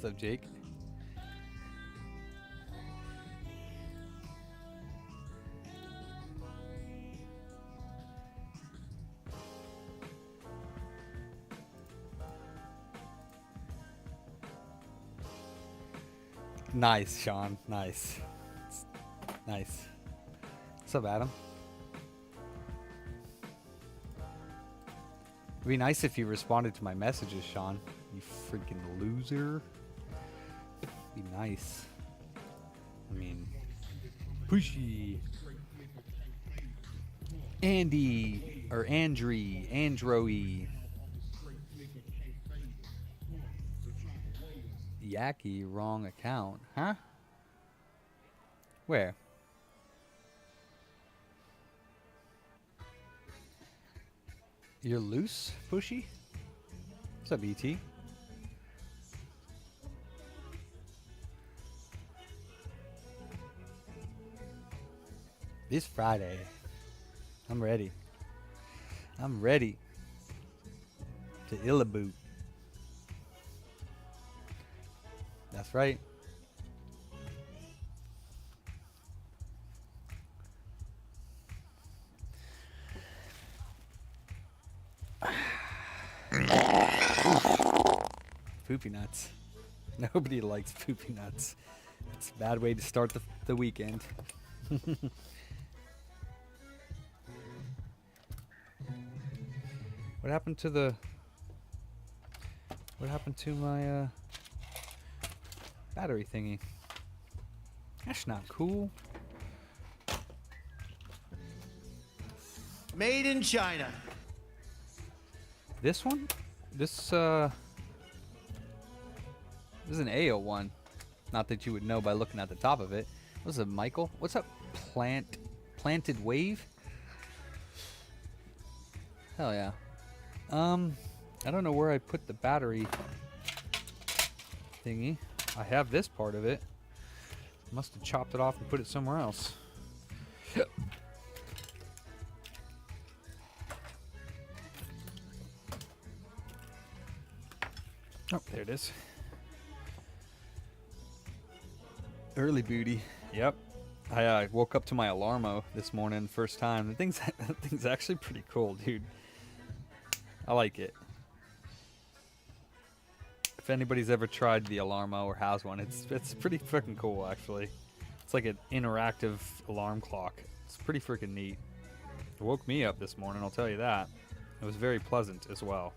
What's up, Jake? Nice, Sean. Nice. Nice. What's up, Adam? It'd be nice if you responded to my messages, Sean. You freaking loser. Be nice. I mean, pushy. Andy or Andree, Androe. Yaki, wrong account, huh? Where? You're loose, Pushy? What's up, ET? This Friday. I'm ready. I'm ready to Illaboot. That's right. Poopy nuts. Nobody likes poopy nuts. It's a bad way to start the weekend. What happened to my battery thingy? That's not cool. Made in China. This one? This is an AO1. Not that you would know by looking at the top of it. What's up, Michael? What's up, Planted Wave? Hell yeah. I don't know where I put the battery thingy. I have this part of it. Must have chopped it off and put it somewhere else. Oh, there it is. Early booty. Yep. I woke up to my Alarmo this morning, first time. The thing's actually pretty cool, dude. I like it. If anybody's ever tried the Alarmo or has one, it's pretty freaking cool, actually. It's like an interactive alarm clock. It's pretty freaking neat. It woke me up this morning, I'll tell you that. It was very pleasant as well.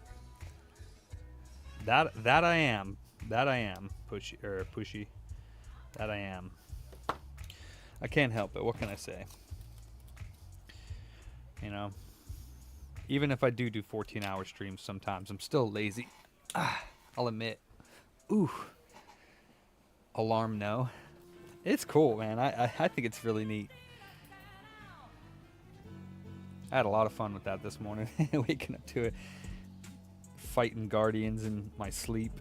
That I am pushy. That I am. I can't help it. What can I say? You know, even if I do 14-hour streams, sometimes I'm still lazy. I'll admit. Ooh. Alarm no. It's cool, man. I think it's really neat. I had a lot of fun with that this morning. Waking up to it. Fighting guardians in my sleep.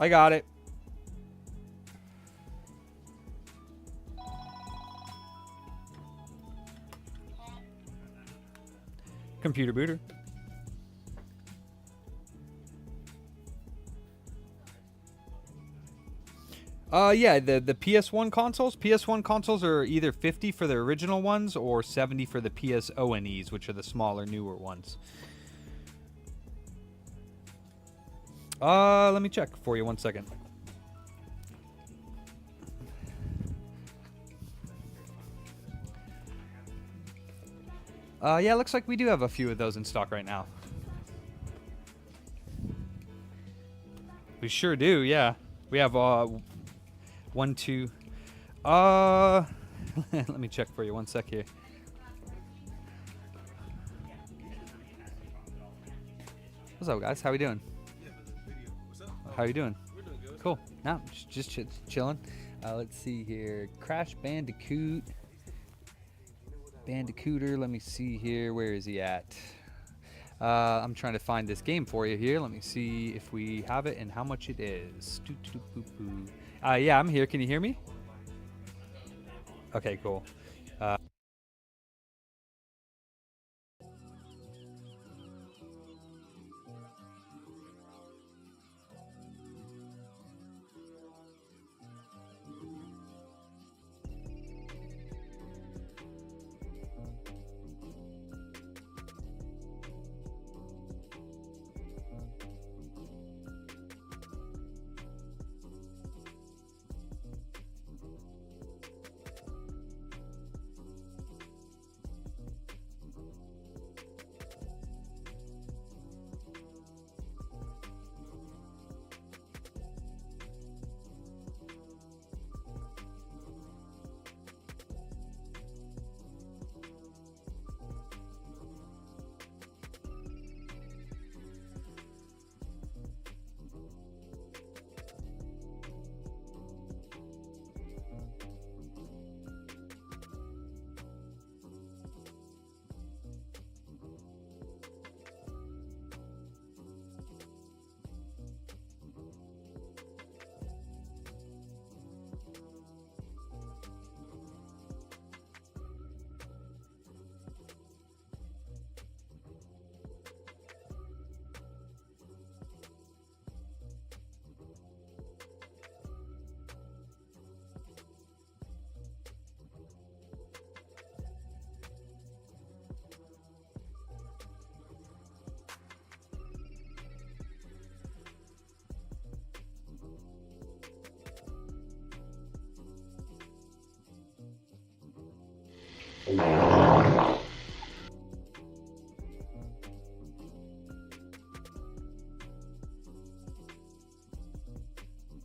I got it. Computer booter. Yeah, the PS1 consoles. PS1 consoles are either 50 for the original ones or 70 for the PSONEs, which are the smaller, newer ones. Let me check for you 1 second. Yeah, looks like we do have a few of those in stock right now. We sure do, yeah. We have, 1, 2... let me check for you 1 sec here. What's up, guys? How we doing? How you doing? We're doing good. Cool. No, just chilling. Let's see here. Crash Bandicoot. Bandicooter. Let me see here. Where is he at? I'm trying to find this game for you here. Let me see if we have it and how much it is. Yeah, I'm here. Can you hear me? Okay, cool.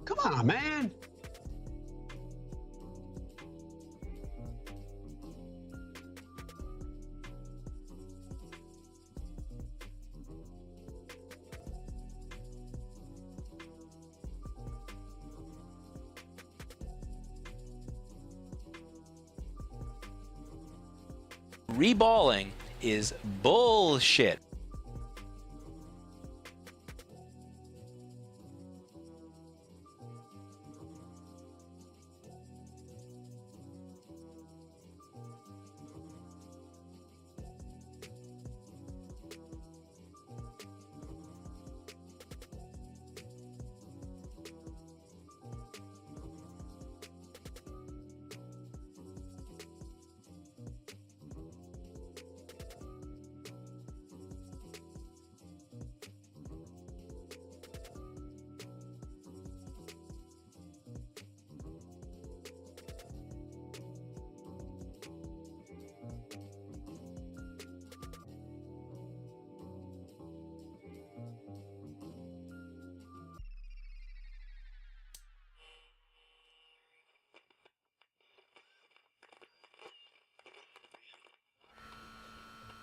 Come on, man. Reballing is bullshit.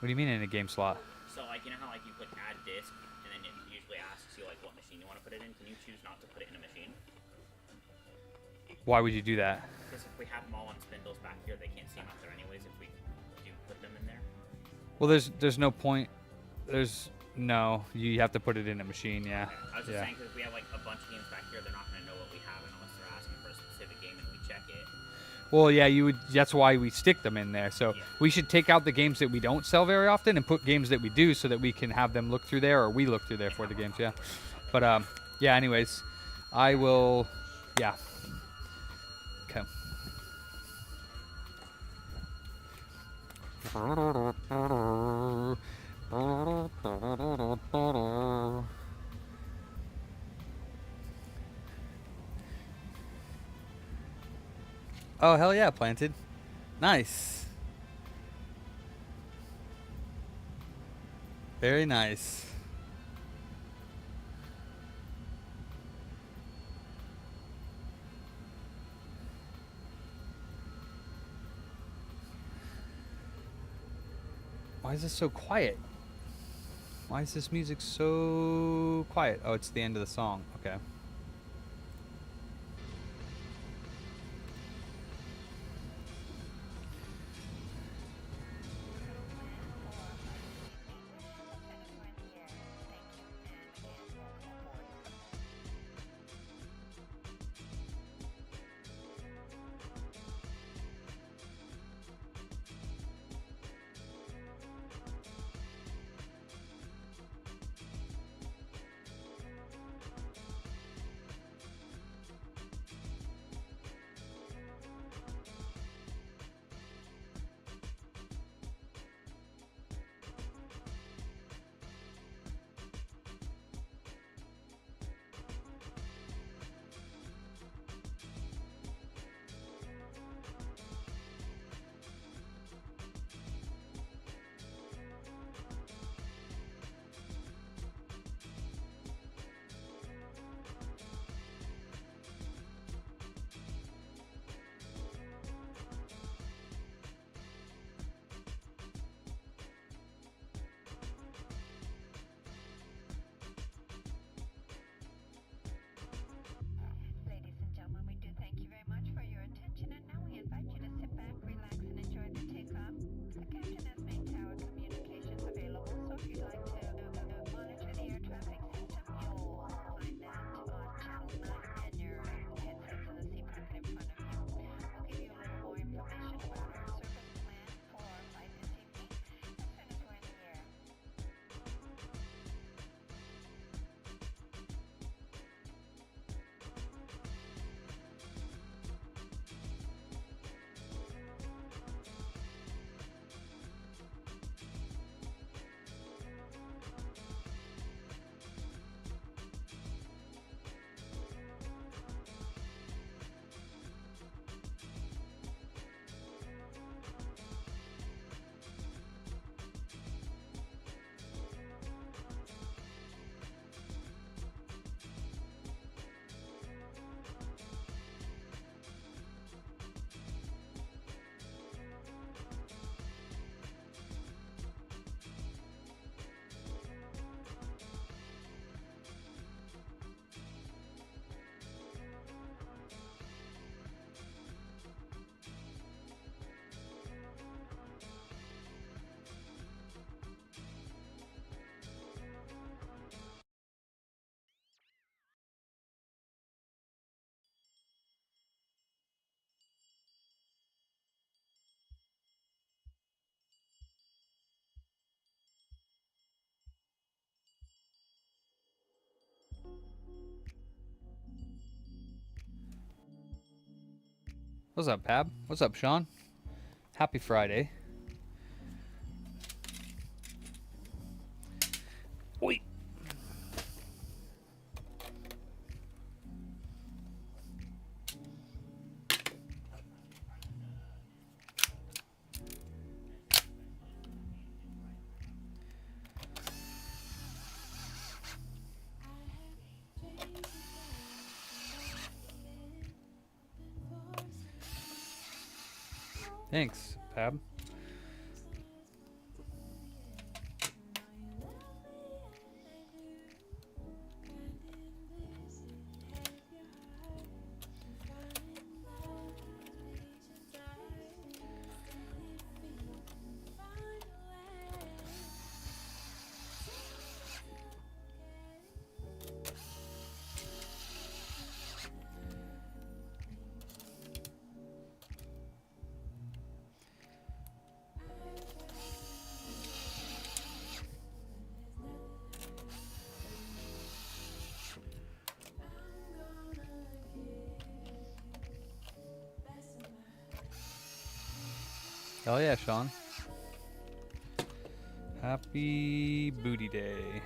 What do you mean in a game slot? So like, you know how like you click add disk and then it usually asks you like what machine you want to put it in? Can you choose not to put it in a machine? Why would you do that? Because if we have them all on spindles back here, they can't see them out there anyways if we do put them in there. Well, there's no point. No, you have to put it in a machine, yeah. Okay. I was just saying because if we have like a bunch of games back here, they're not going to know what we have unless they're asking for a specific game and we check it. Well, yeah, that's why we stick them in there. So we should take out the games that we don't sell very often and put games that we do so that we can have them look through there, or we look through there for the games, yeah. But yeah, anyways, I will, yeah. Okay. Oh, hell yeah, planted. Nice. Very nice. Why is this so quiet? Why is this music so quiet? Oh, it's the end of the song. Okay. What's up, Pab? What's up, Sean? Happy Friday. Wait. Thanks, Pab. Oh yeah, Sean. Happy Booty Day.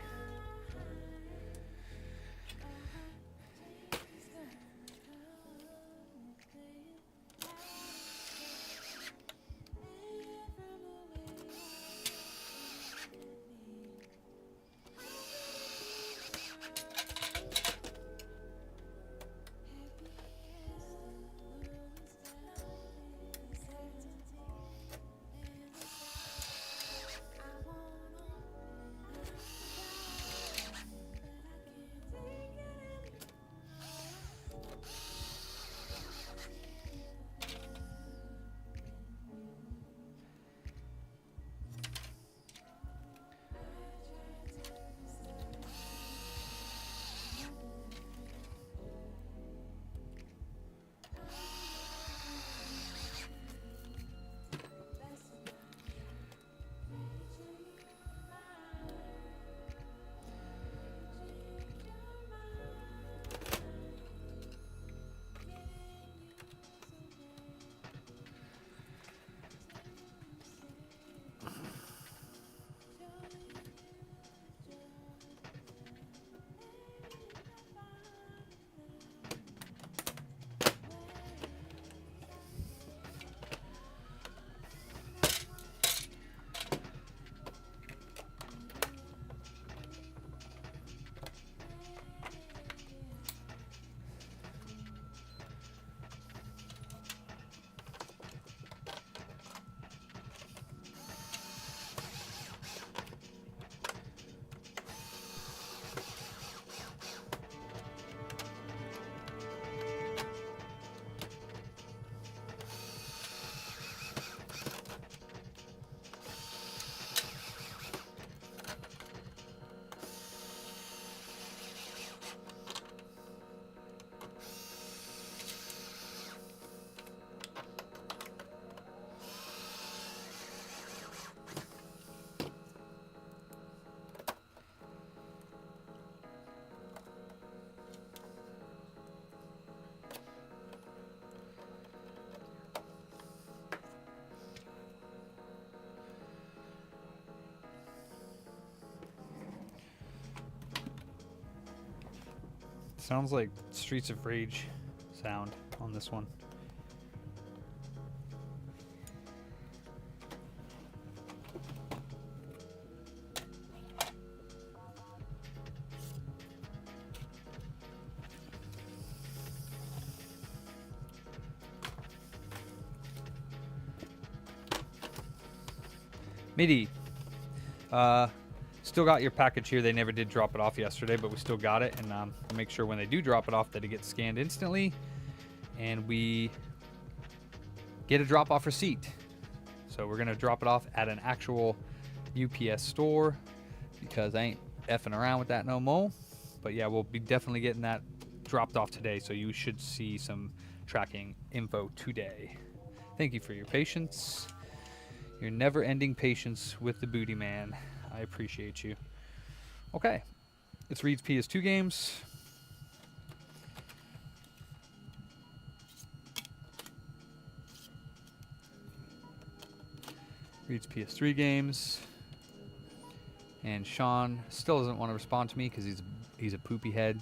Sounds like Streets of Rage sound on this one. MIDI. Still got your package here. They never did drop it off yesterday, but we still got it. And we'll make sure when they do drop it off that it gets scanned instantly. And we get a drop-off receipt. So we're going to drop it off at an actual UPS store because I ain't effing around with that no more. But yeah, we'll be definitely getting that dropped off today. So you should see some tracking info today. Thank you for your patience. Your never-ending patience with the booty man. I appreciate you. Okay. Let's read PS2 games. Reads PS3 games. And Sean still doesn't want to respond to me because he's a poopy head.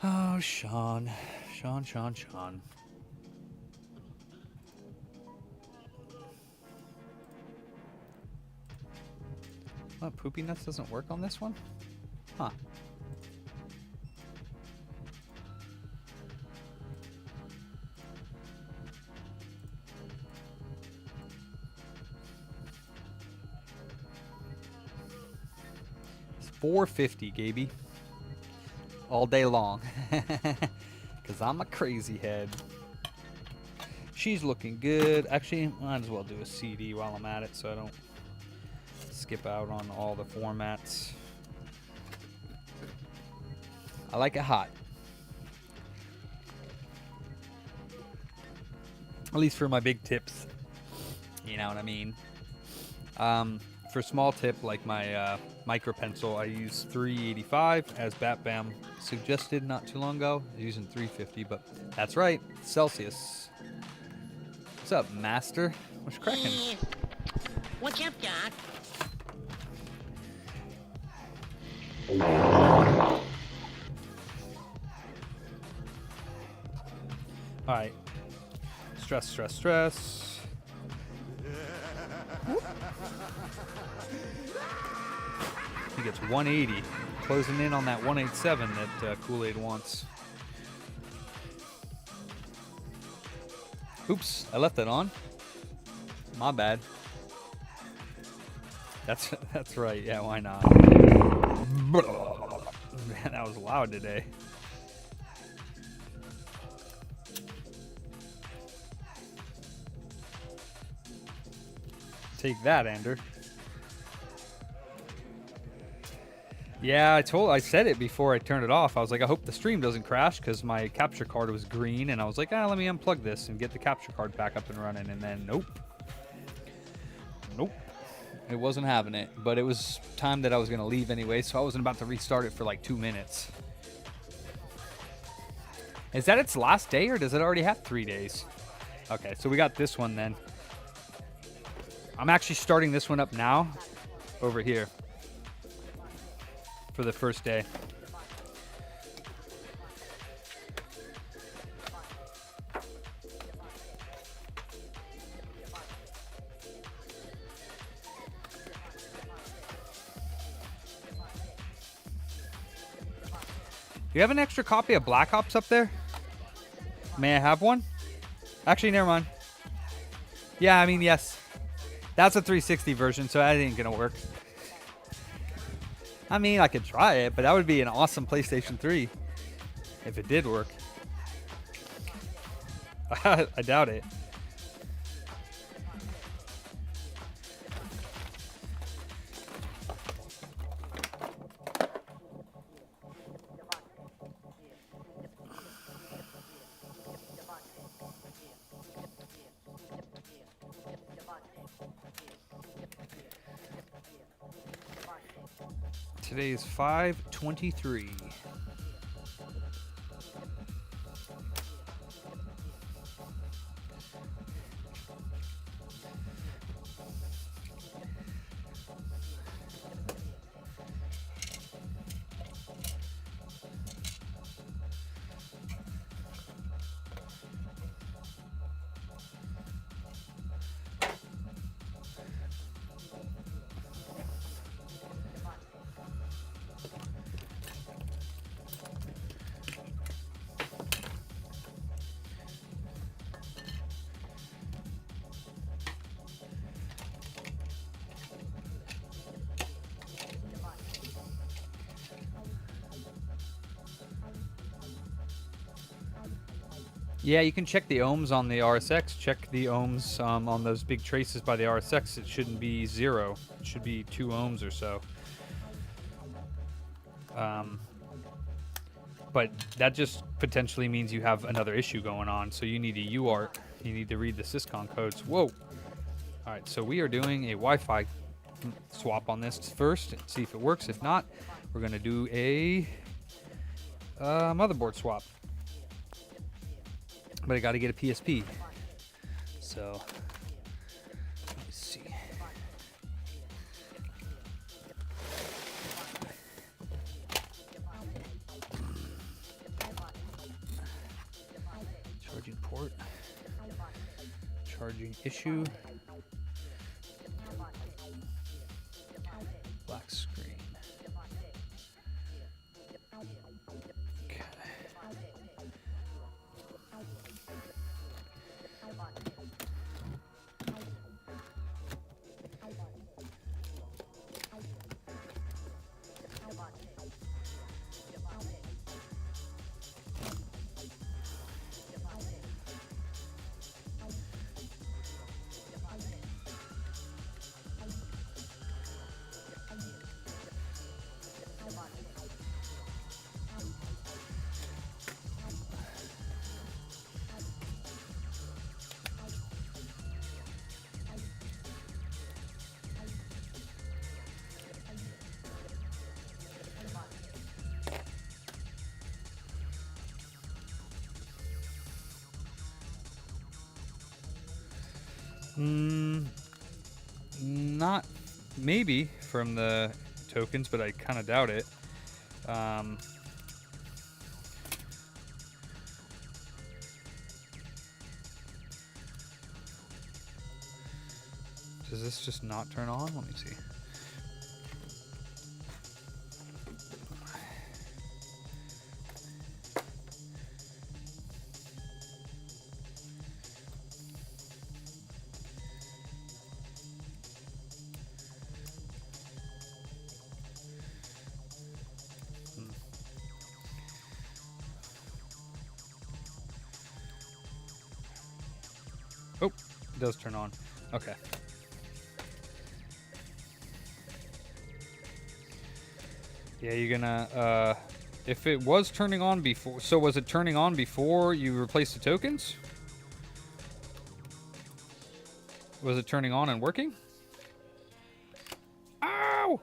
Oh, Sean. Sean. What, Poopy Nuts doesn't work on this one? Huh. It's $4.50, Gaby. All day long. Because I'm a crazy head. She's looking good. Actually, might as well do a CD while I'm at it so I don't skip out on all the formats. I like it hot. At least for my big tips. You know what I mean? For small tip, like my micro pencil, I use 385 as Bat Bam suggested not too long ago. I was using 350, but that's right, Celsius. What's up, Master? What's cracking? What's up, Doc? All right. Stress. He gets 180, closing in on that 187 that Kool-Aid wants. Oops, I left that on. My bad. That's right. Yeah, why not? Man, that was loud today. Take that, Ender. Yeah, I said it before I turned it off. I was like, I hope the stream doesn't crash because my capture card was green, and I was like, let me unplug this and get the capture card back up and running, and then nope. It wasn't having it, but it was time that I was going to leave anyway, so I wasn't about to restart it for like 2 minutes. Is that its last day, or does it already have 3 days? Okay, so we got this one then. I'm actually starting this one up now over here for the first day. Do you have an extra copy of Black Ops up there? May I have one? Actually, never mind. Yeah, I mean, yes. That's a 360 version, so that ain't gonna work. I mean, I could try it, but that would be an awesome PlayStation 3 if it did work. I doubt it. Today is 5/23. Yeah, you can check the ohms on the RSX. Check the ohms on those big traces by the RSX. It shouldn't be 0. It should be 2 ohms or so. But that just potentially means you have another issue going on. So you need a UART. You need to read the syscon codes. Whoa. All right, so we are doing a Wi-Fi swap on this first and see if it works. If not, we're going to do a motherboard swap. but I got to get a PSP. So, let me see. Charging port. Charging issue. Black screen. Okay. Not maybe from the tokens, but I kind of doubt it. Does this just not turn on? Let me see. Oh, it does turn on. Okay. Yeah, you're gonna, if it was turning on before, so was it turning on before you replaced the tokens? Was it turning on and working? Ow!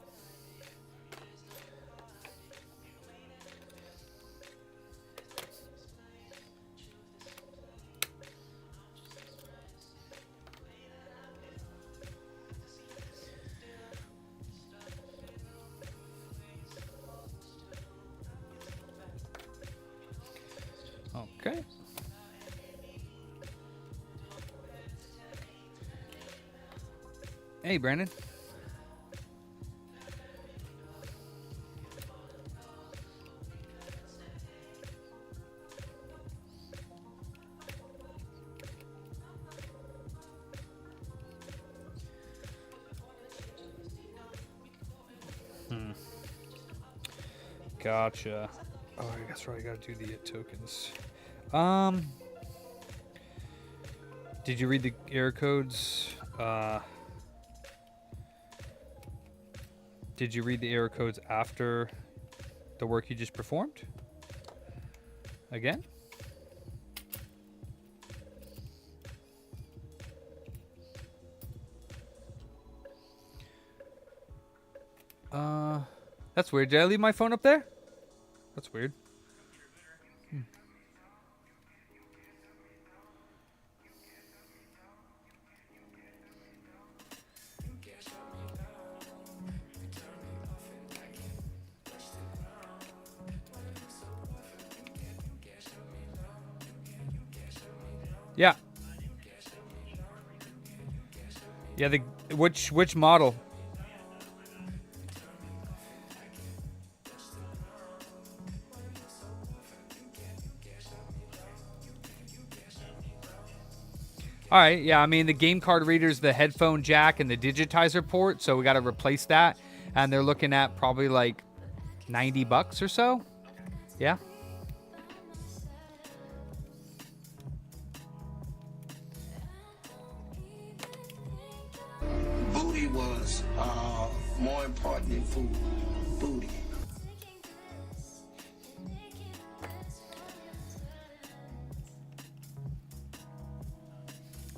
Okay. Hey, Brandon. Gotcha. Oh, I guess right. I gotta do the tokens. Did you read the error codes? Did you read the error codes after the work you just performed? Again? That's weird. Did I leave my phone up there? That's weird. Yeah. Yeah, the which model? All right, yeah, I mean the game card reader's the headphone jack and the digitizer port, so we got to replace that, and they're looking at probably like $90 or so. Yeah. Booty was more important than food. Booty.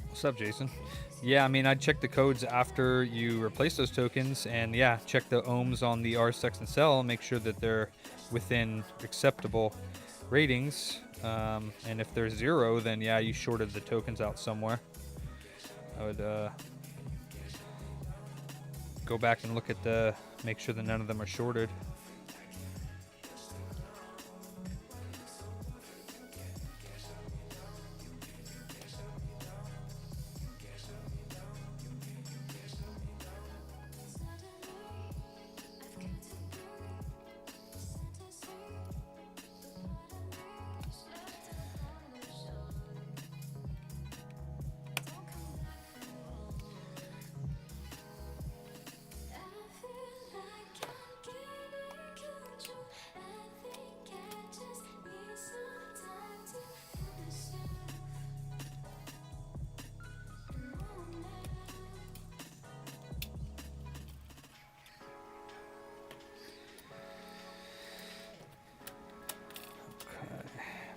What's up, Jason? Yeah, I mean, I'd check the codes after you replace those tokens, and yeah, check the ohms on the RSX and cell, make sure that they're within acceptable ratings. And if there's 0, then yeah, you shorted the tokens out somewhere. I would go back and look at make sure that none of them are shorted.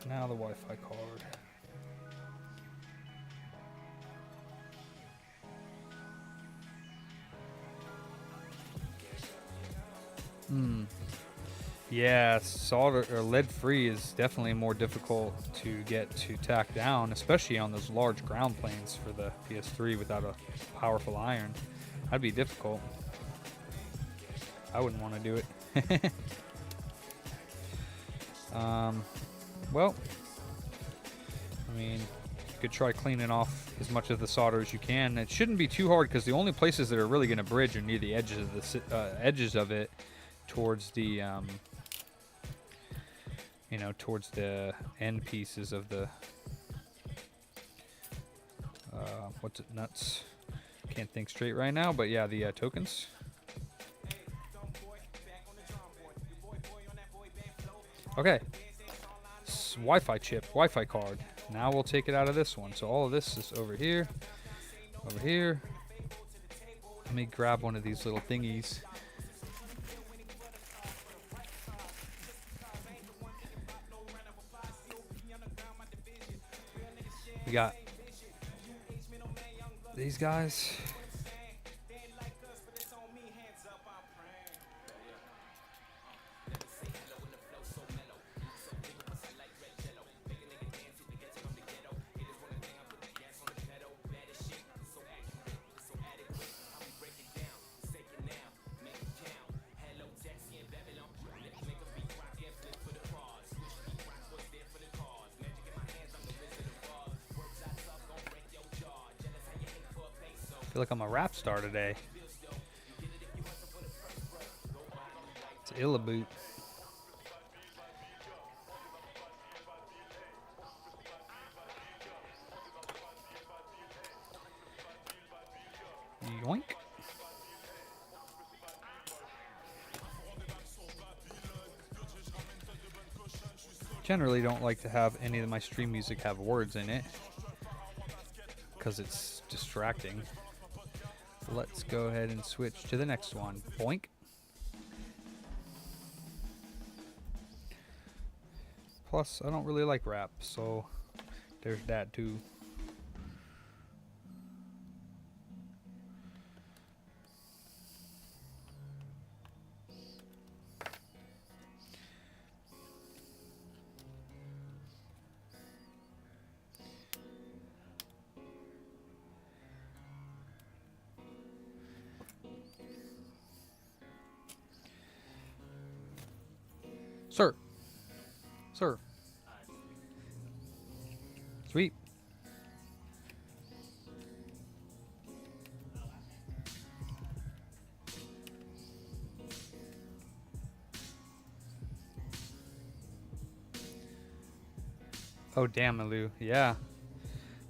Now the Wi-Fi card. Yeah, solder or lead-free is definitely more difficult to get to tack down, especially on those large ground planes for the PS3 without a powerful iron. That'd be difficult. I wouldn't want to do it. Well, I mean, you could try cleaning off as much of the solder as you can. It shouldn't be too hard because the only places that are really going to bridge are near the edges of the edges of it, towards the towards the end pieces of the what's it, nuts? Can't think straight right now, but yeah, the tokens. Okay. Wi-Fi chip, Wi-Fi card. Now we'll take it out of this one. So all of this is over here, over here. Let me grab one of these little thingies. We got these guys. I feel like I'm a rap star today. It's Illaboot. Yoink. Generally don't like to have any of my stream music have words in it because it's distracting. Let's go ahead and switch to the next one. Boink. Plus, I don't really like rap, so there's that too. Sir. Sir. Sweet. Oh, damn, Alou. Yeah.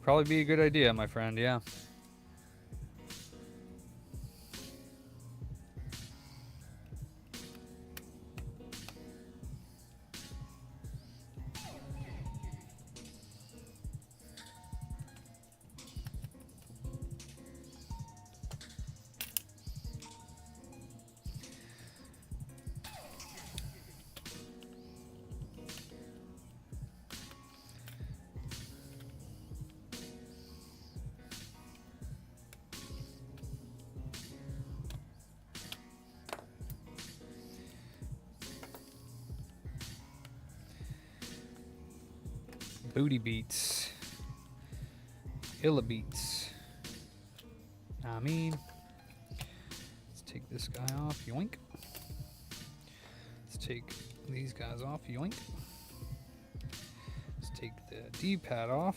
Probably be a good idea, my friend. Yeah. Booty beats. Illabeats. I mean, let's take this guy off. Yoink. Let's take these guys off. Yoink. Let's take the D-pad off.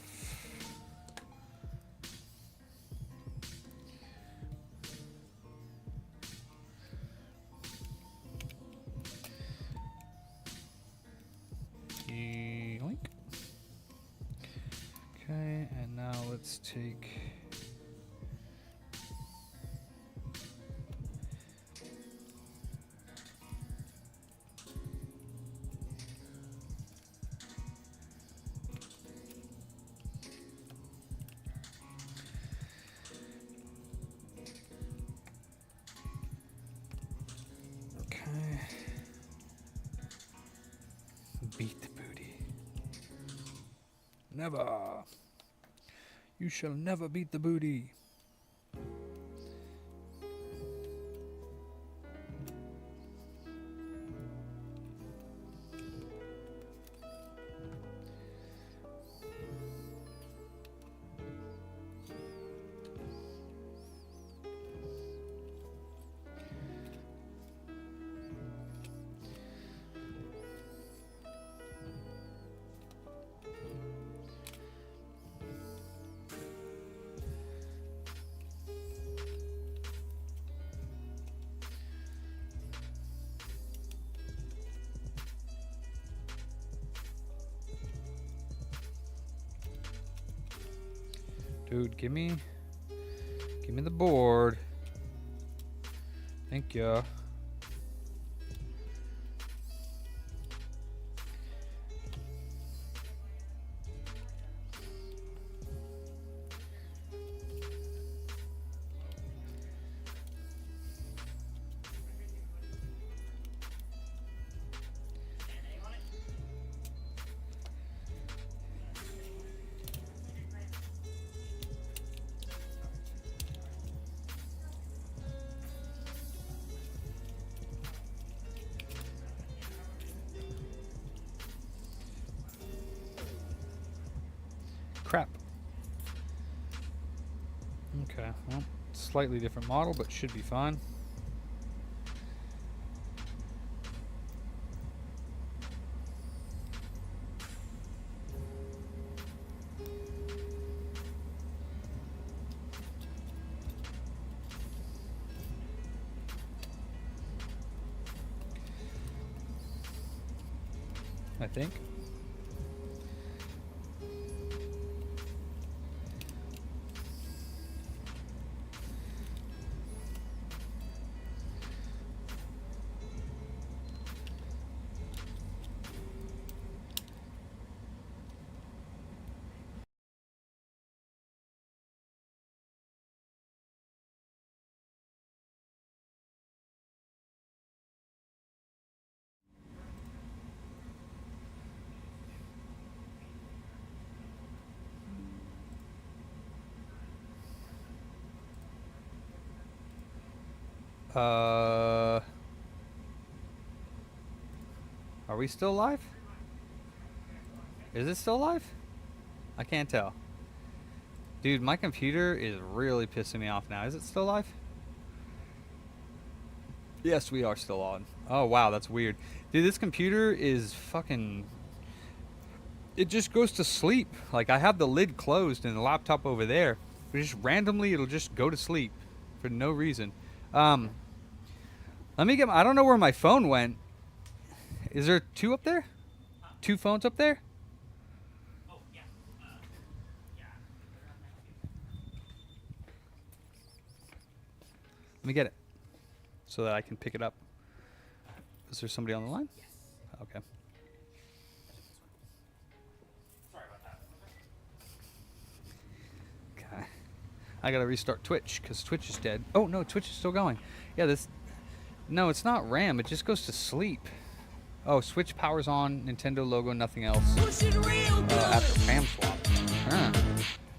Yoink. Okay, and now let's take beat the booty. Never. You shall never beat the booty. Dude, give me the board. Thank ya. Crap. Okay, well, slightly different model, but should be fine. I think. Are we still live? Is it still live? I can't tell. Dude, my computer is really pissing me off now. Is it still live? Yes, we are still on. Oh, wow, that's weird. Dude, this computer is fucking... It just goes to sleep. Like, I have the lid closed and the laptop over there. But just randomly, it'll just go to sleep for no reason. Let me get my... I don't know where my phone went. Is there two up there? Two phones up there? Oh, yeah. Yeah. Let me get it so that I can pick it up. Is there somebody on the line? Yes. Okay. Sorry about that. Okay. I gotta restart Twitch because Twitch is dead. Oh no, Twitch is still going. Yeah, this... No, it's not RAM. It just goes to sleep. Oh, Switch powers on, Nintendo logo, nothing else. After RAM swap. Huh.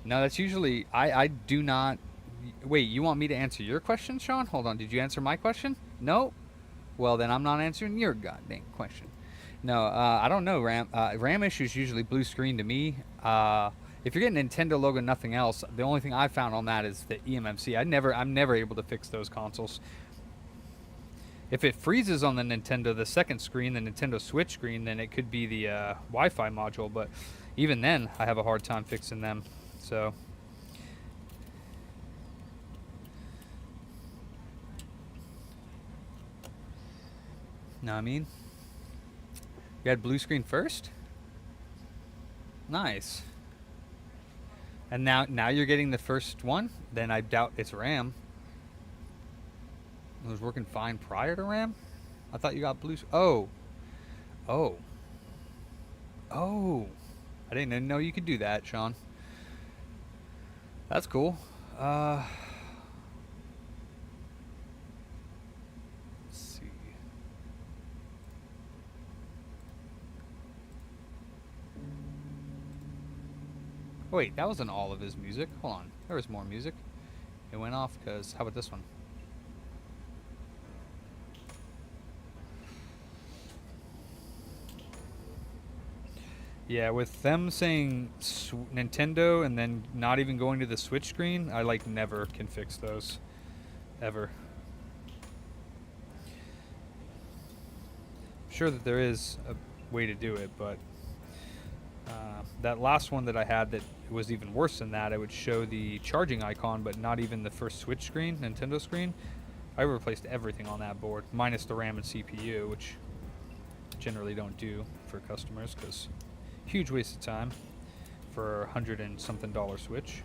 No, that's usually... I do not... Wait, you want me to answer your question, Sean? Hold on, did you answer my question? No? Well, then I'm not answering your goddamn question. No, I don't know RAM. RAM issues usually blue screen to me. If you're getting Nintendo logo, nothing else. The only thing I found on that is the eMMC. I'm never able to fix those consoles. If it freezes on the Nintendo, the second screen, the Nintendo Switch screen, then it could be the Wi-Fi module. But even then, I have a hard time fixing them. So. Know what I mean? You had blue screen first? Nice. And now you're getting the first one? Then I doubt it's RAM. It was working fine prior to RAM? I thought you got blue. Oh. Oh. Oh. I didn't even know you could do that, Sean. That's cool. Let's see. Wait, that wasn't all of his music. Hold on. There was more music. It went off because... How about this one? Yeah, with them saying Nintendo and then not even going to the Switch screen, I like never can fix those. Ever. I'm sure that there is a way to do it, but that last one that I had that was even worse than that, I would show the charging icon, but not even the first Switch screen, Nintendo screen. I replaced everything on that board, minus the RAM and CPU, which generally don't do for customers, because huge waste of time for a $100 and something Switch.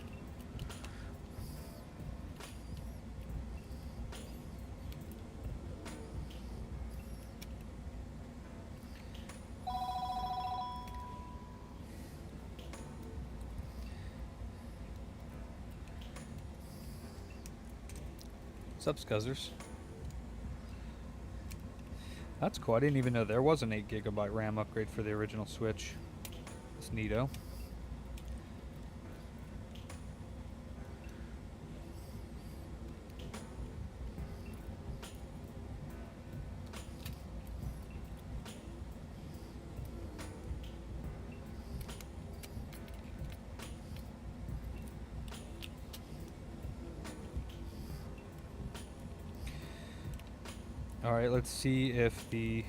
What's up, Scuzzers? That's cool. I didn't even know there was an 8GB RAM upgrade for the original Switch. It's neato. All right, let's see if the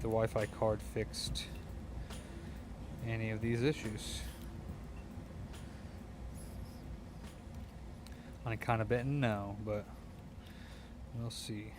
Wi-Fi card fixed any of these issues. I'm kind of betting no, but we'll see.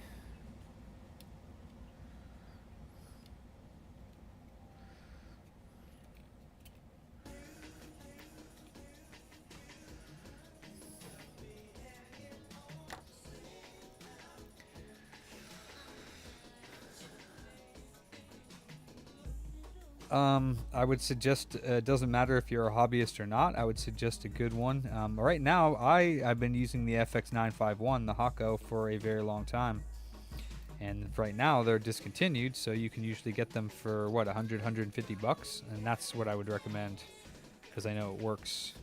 I would suggest it doesn't matter if you're a hobbyist or not. I would suggest a good one. Right now, I've been using the FX951, the Hako, for a very long time, and right now they're discontinued. So you can usually get them for what, 100, 150 bucks, and that's what I would recommend because I know it works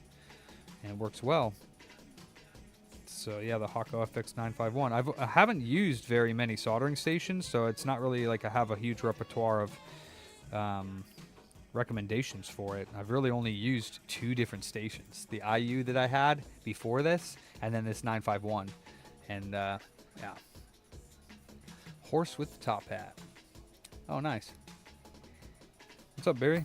and it works well. So yeah, the Hako FX951. I haven't used very many soldering stations, so it's not really like I have a huge repertoire of recommendations for it. I've really only used 2 different stations, the IU that I had before this and then this 951, and yeah, horse with the top hat. Oh, nice. What's up, Barry?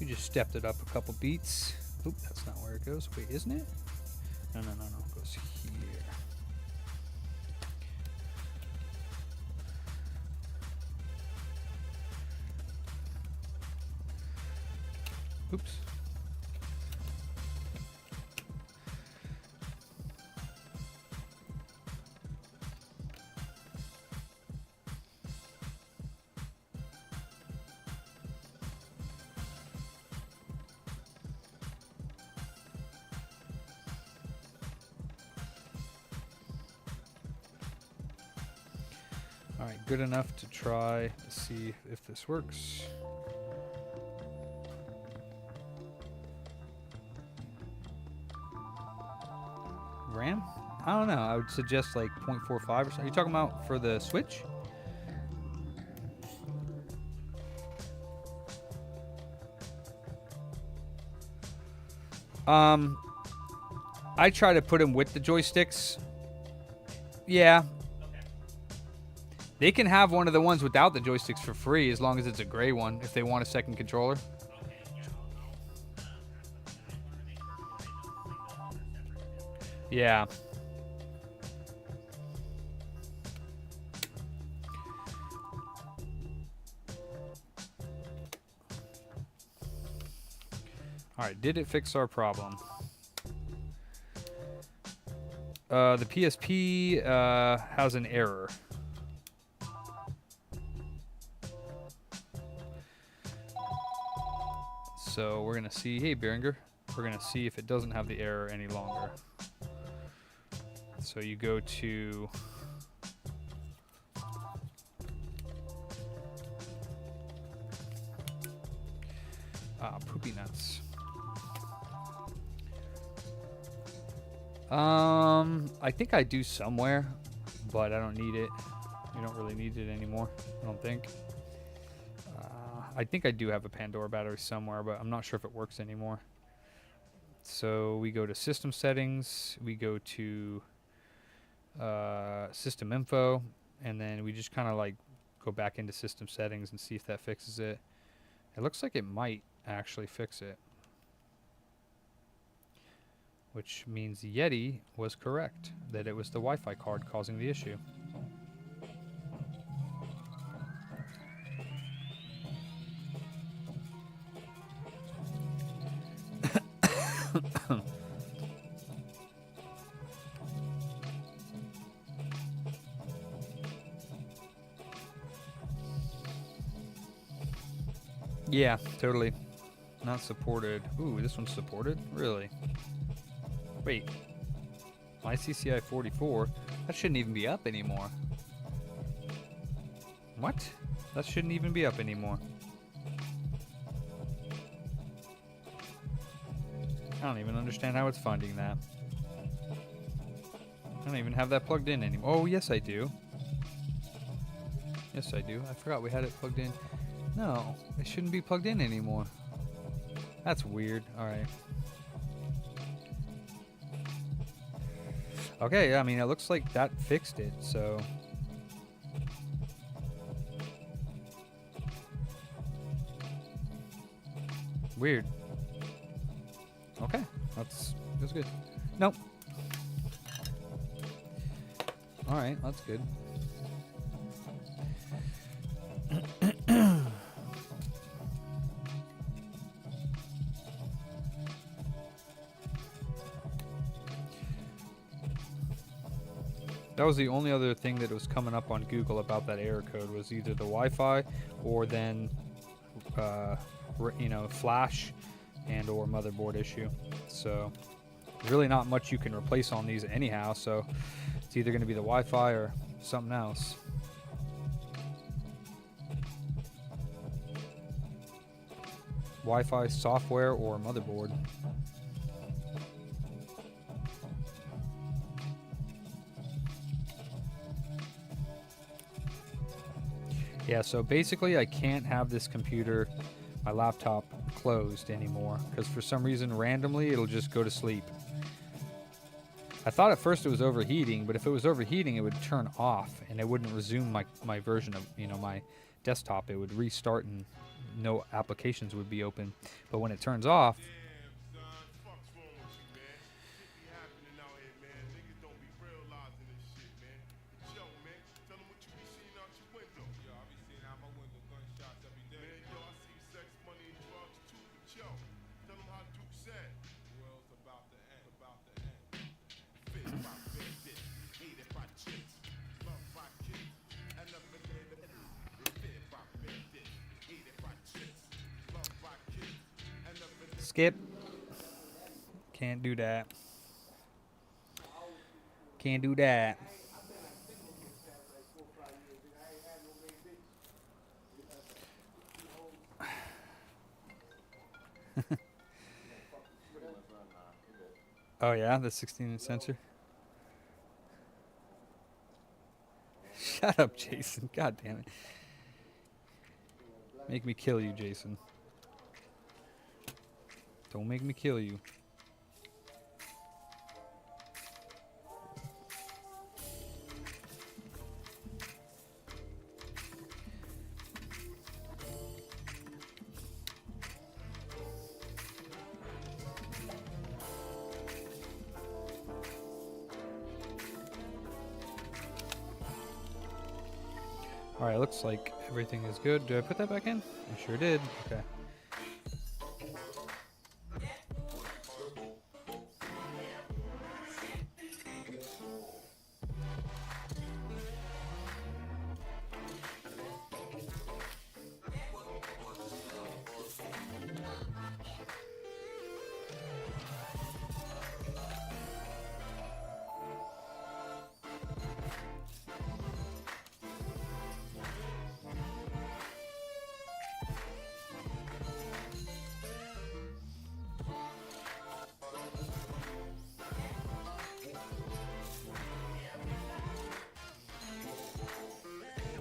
just stepped it up a couple beats. Oop, that's not where it goes. Wait, isn't it? No. It goes here. Oops. All right, good enough to try to see if this works. RAM? I don't know. I would suggest like 0.45 or something. Are you talking about for the Switch? I try to put them with the joysticks. Yeah. They can have one of the ones without the joysticks for free as long as it's a gray one if they want a second controller. Yeah. All right, did it fix our problem? The PSP has an error. So we're gonna see, hey Beringer, we're gonna see if it doesn't have the error any longer. So you go to poopy nuts. I think I do somewhere, but I don't need it. You don't really need it anymore, I don't think. I think I do have a Pandora battery somewhere, but I'm not sure if it works anymore. So we go to system settings, we go to system info, and then we just kind of like go back into system settings and see if that fixes it. It looks like it might actually fix it, which means Yeti was correct, that it was the Wi-Fi card causing the issue. Yeah, totally. Not supported. Ooh, this one's supported? Really? Wait. My CCI 44? That shouldn't even be up anymore. What? That shouldn't even be up anymore. I don't even understand how it's finding that. I don't even have that plugged in anymore. Oh, yes I do. Yes I do. I forgot we had it plugged in. No, it shouldn't be plugged in anymore. That's weird. Alright. Okay, I mean, it looks like that fixed it, so... Weird. Okay, that's good. Nope. Alright, that's good. That was the only other thing that was coming up on Google about that error code, was either the Wi-Fi or then, you know, flash and or motherboard issue. So really not much you can replace on these anyhow, so it's either going to be the Wi-Fi or something else. Wi-Fi, software, or motherboard. Yeah, so basically I can't have this computer, my laptop, closed anymore, because for some reason randomly it'll just go to sleep. I thought at first it was overheating, but if it was overheating it would turn off and it wouldn't resume my version of, you know, my desktop. It would restart and no applications would be open. But when it turns off, skip. Can't do that. Can't do that. Oh yeah, the 16-inch sensor. Shut up, Jason. God damn it. Make me kill you, Jason. Don't make me kill you. Alright, looks like everything is good. Did I put that back in? I sure did. Okay.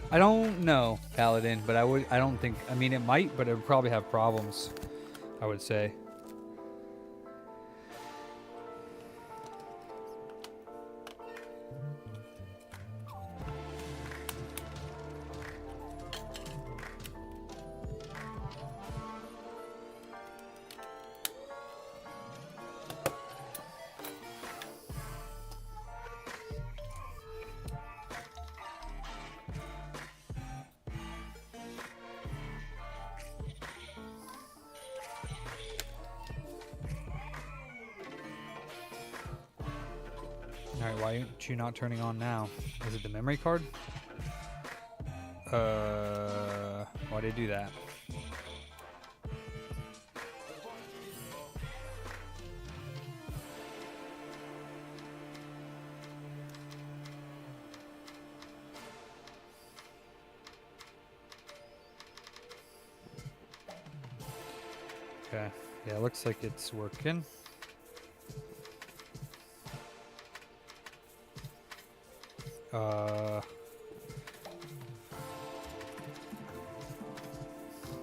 I don't know, Paladin, but I don't think, I mean, it might, but it would probably have problems, I would say. Alright, why aren't you not turning on now? Is it the memory card? Why did it do that? Okay, yeah, looks like it's working.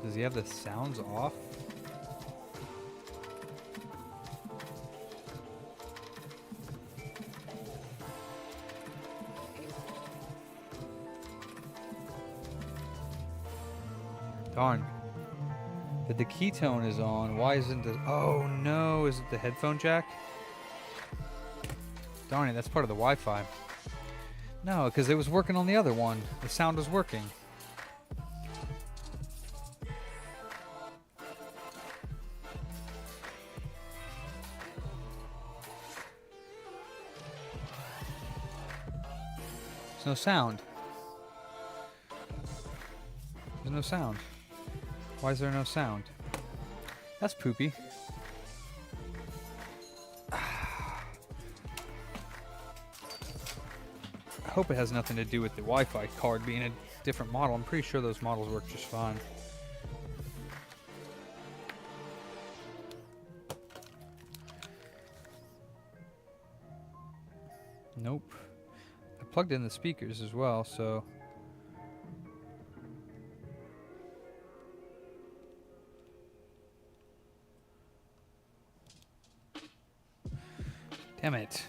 Does he have the sounds off? Darn. But the ketone is on. Why isn't the... Oh no, is it the headphone jack? Darn it, that's part of the Wi-Fi. No, because it was working on the other one. The sound was working. There's no sound. There's no sound. Why is there no sound? That's poopy. I hope it has nothing to do with the Wi-Fi card being a different model. I'm pretty sure those models work just fine. Nope. I plugged in the speakers as well, so... Damn it.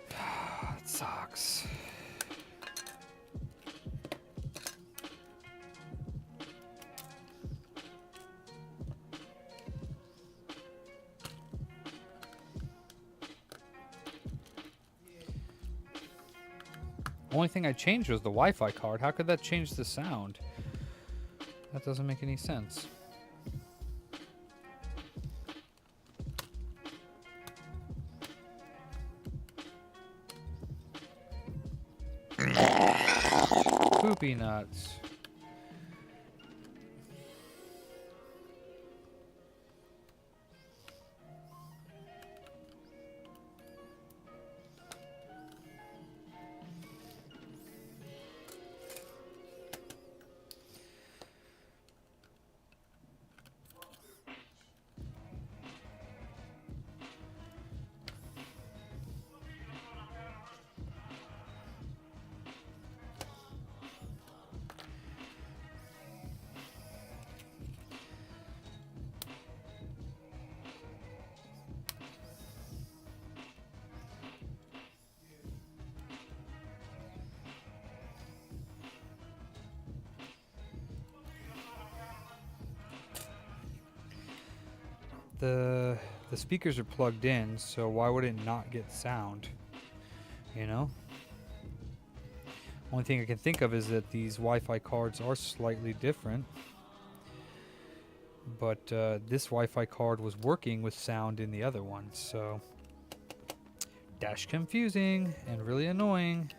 That sucks. Only thing I changed was the Wi-Fi card. How could that change the sound? That doesn't make any sense. Poopy nuts. The speakers are plugged in, so why would it not get sound? You know? Only thing I can think of is that these Wi-Fi cards are slightly different. But this Wi-Fi card was working with sound in the other one, so dash confusing and really annoying.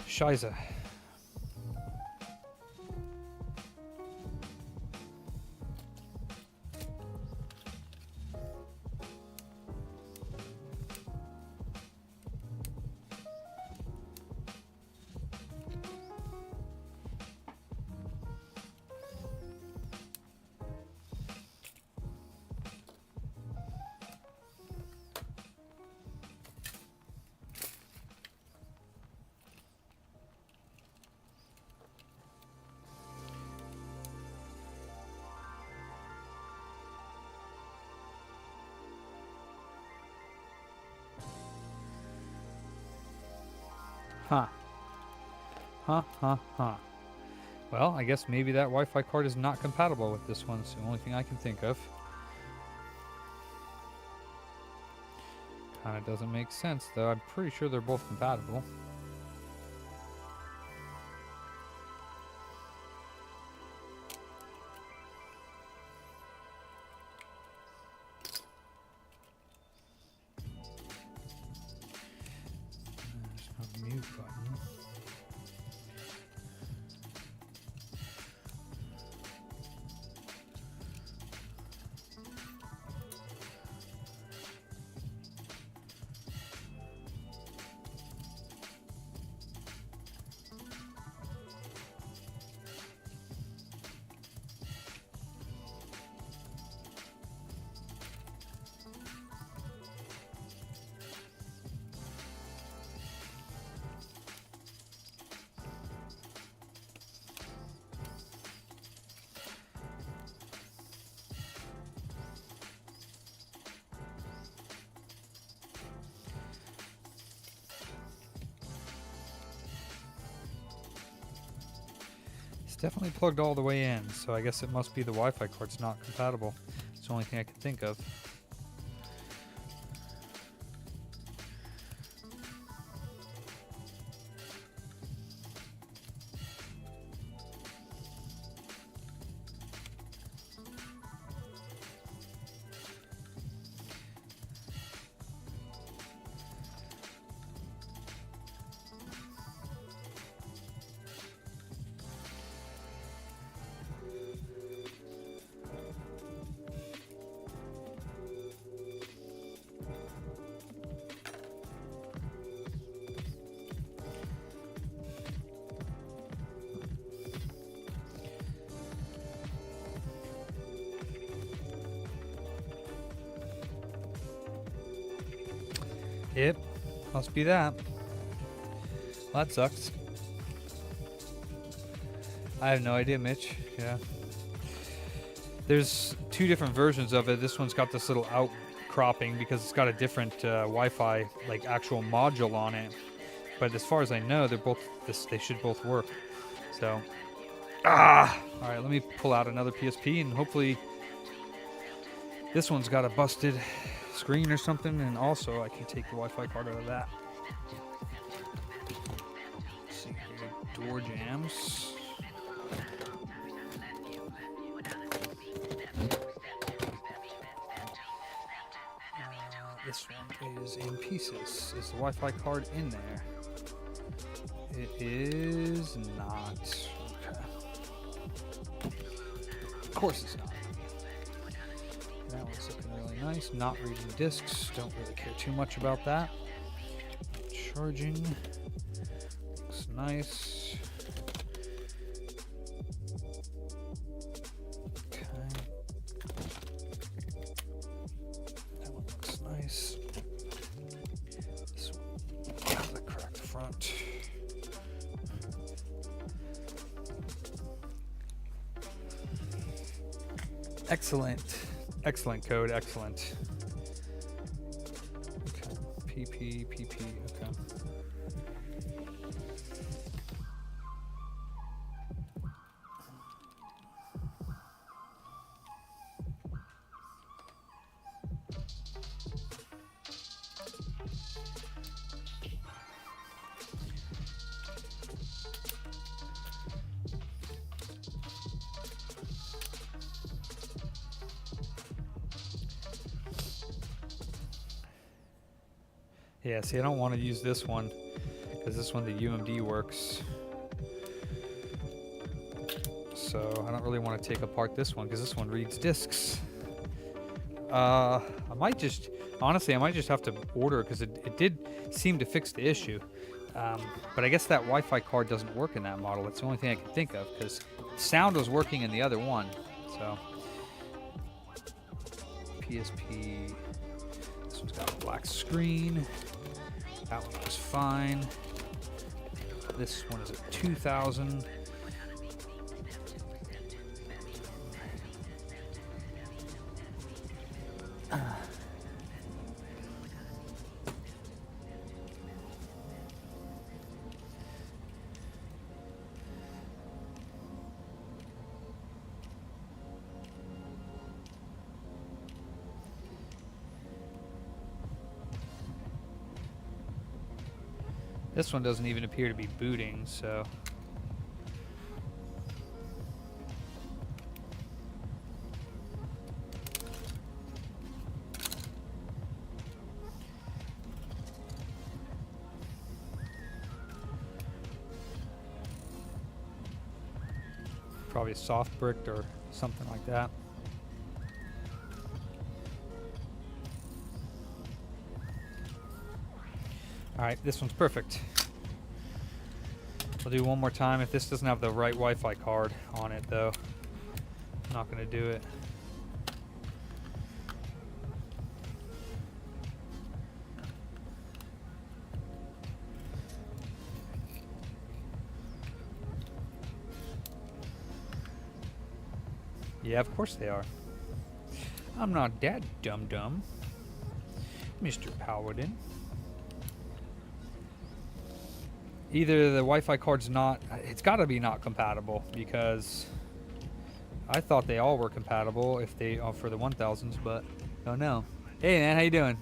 Scheiße. Huh. Well, I guess maybe that Wi-Fi card is not compatible with this one. It's the only thing I can think of. Kinda doesn't make sense, though. I'm pretty sure they're both compatible. There's no mute button. Definitely plugged all the way in, so I guess it must be the Wi-Fi card's not compatible. It's the only thing I can think of. Yep, must be that. Well, that sucks. I have no idea, Mitch. Yeah. There's two different versions of it. This one's got this little outcropping because it's got a different Wi-Fi, like actual module on it. But as far as I know, they're both they should both work. So, all right, let me pull out another PSP and hopefully this one's got a busted screen or something, and also I can take the Wi-Fi card out of that. Let's see here, door jams. This one is in pieces. Is the Wi-Fi card in there? It is not. Okay. Of course it's not. That one's looking really nice. Not reading discs. Don't really care too much about that. Charging. Looks nice. Okay. That one looks nice. This one has a cracked front. Excellent. Excellent code, excellent. Okay, PP, okay. Yeah, see, I don't want to use this one because this one, the UMD works. So I don't really want to take apart this one because this one reads discs. I might just, honestly, I might just have to order because it did seem to fix the issue. But I guess that Wi-Fi card doesn't work in that model. It's the only thing I can think of because sound was working in the other one. So PSP. This one's got a black screen. That one was fine. This one is at 2000. This one doesn't even appear to be booting, so. Probably soft bricked or something like that. Alright, this one's perfect. We'll do one more time. If this doesn't have the right Wi-Fi card on it, though, I'm not going to do it. Yeah, of course they are. I'm not that dumb, Mr. Paladin. Either the Wi-Fi card's not, it's got to be not compatible because I thought they all were compatible if they are for the 1000s, but don't know. Hey man, how you doing?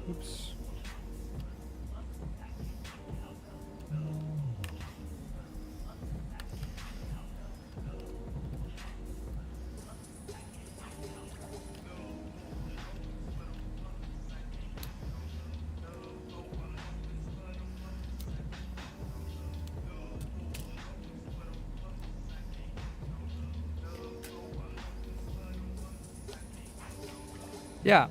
Oops. Yeah.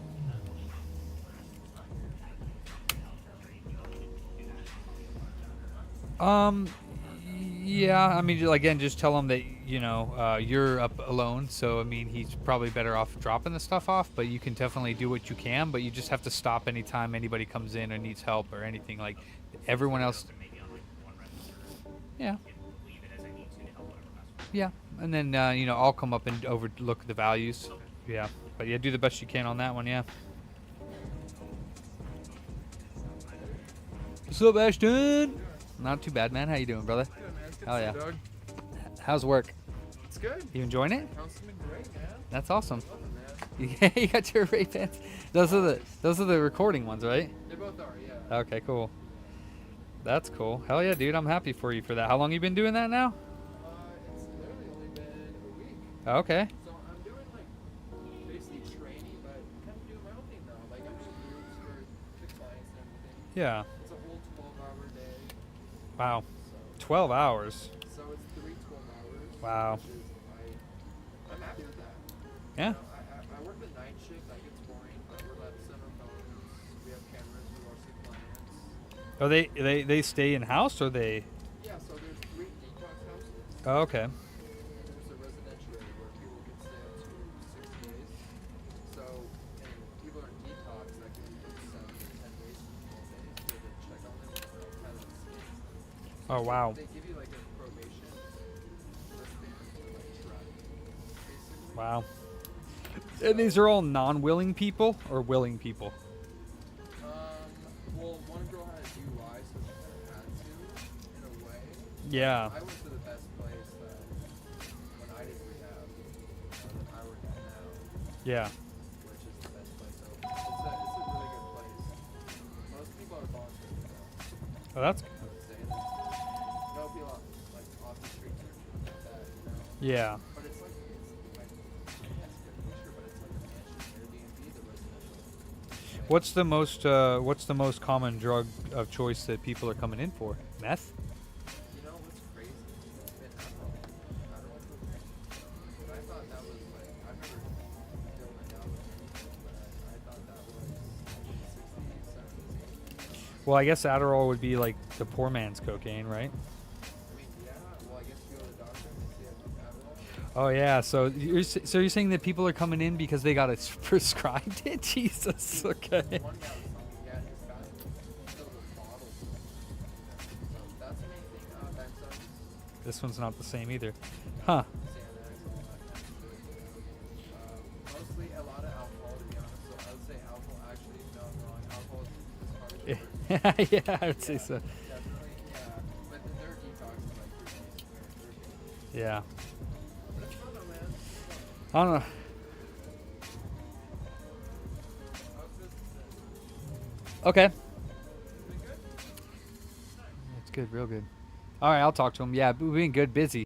Um, yeah, I mean, again, just tell him that, you know, you're up alone, so, I mean, he's probably better off dropping the stuff off, but you can definitely do what you can, but you just have to stop anytime anybody comes in or needs help or anything, like, everyone else. Maybe on like one random server. Yeah, Can leave it as I need to help whatever customer. yeah, and then, you know, I'll come up and overlook the values. Yeah, but yeah, do the best you can on that one, yeah. What's up, Ashton? Not too bad, man. How you doing, brother? Good, man. It's good Oh, to see yeah. you, dog. How's work? It's good. You enjoying it? Counseling great, man. That's awesome. Love it, man. Yeah, you got your Ray Bans. Those are the recording ones, right? They both are, yeah. Okay, cool. That's cool. Hell yeah, dude. I'm happy for you for that. How long you been doing that now? It's literally only been a week. Okay. So I'm doing like basically training, but kind of doing my own thing now. Like I'm doing groups for the clients and everything. Yeah. It's a whole 12-hour day. Wow. So 12 hours. so it's 3 12 hours. Wow. Which is I'm happy with that. Yeah. You know, I work the night shift. That gets boring, but we're left center phones. We have cameras. We watch the clients. Oh, they stay in house or they? Yeah, so there's 3 detox houses. Oh, okay. There's a residential area where people can stay up to 6 days. So, and people are in detox that can be 7 to 10 days, 12 days. So they check on them kind of skins. Oh, wow. They give you like a probation wristband to like track, basically. Wow. And these are all non-willing people or willing people? Well, one girl had a DUI, so she kind of had to, in a way. Yeah. I went to the best place that when I did rehab, that I work at now, Yeah. which is the best place. So it's a really good place. Most people are voluntary though, Oh, that's I would say. There'll be a lot like off the streets or shit like that, you know. yeah. But it's like I can't see a picture, but it's like a mansion Airbnb, the residential. What's the most common drug of choice that people are coming in for? Meth? You know what's crazy? It's been Adderall. Adderall cocaine. But I thought that was like I've never dealt with that with anything, but I thought that was like 60s, 70s. Well, I guess Adderall would be like the poor man's cocaine, right? I mean, yeah. Well, I guess you go to the doctor and they see I took Adderall. Oh yeah. So you're saying that people are coming in because they got it prescribed it? Jesus. Okay. One guy was telling me, yeah, his guy filled with bottles. So that's the main thing. Benzos, This one's not the same either. Huh. Xanax, all that kind of shit. Mostly a lot of alcohol, to be honest. So I would say alcohol. Actually, no, I'm wrong. Alcohol is probably the worst. Yeah, I would say so. Definitely, yeah. But the dirt detox is like 3 days where Yeah. But it's fun though, man. It's fun. I don't know. How's this? Okay. Been good? It's good, real good. All right, I'll talk to him. Yeah, we've been good, busy.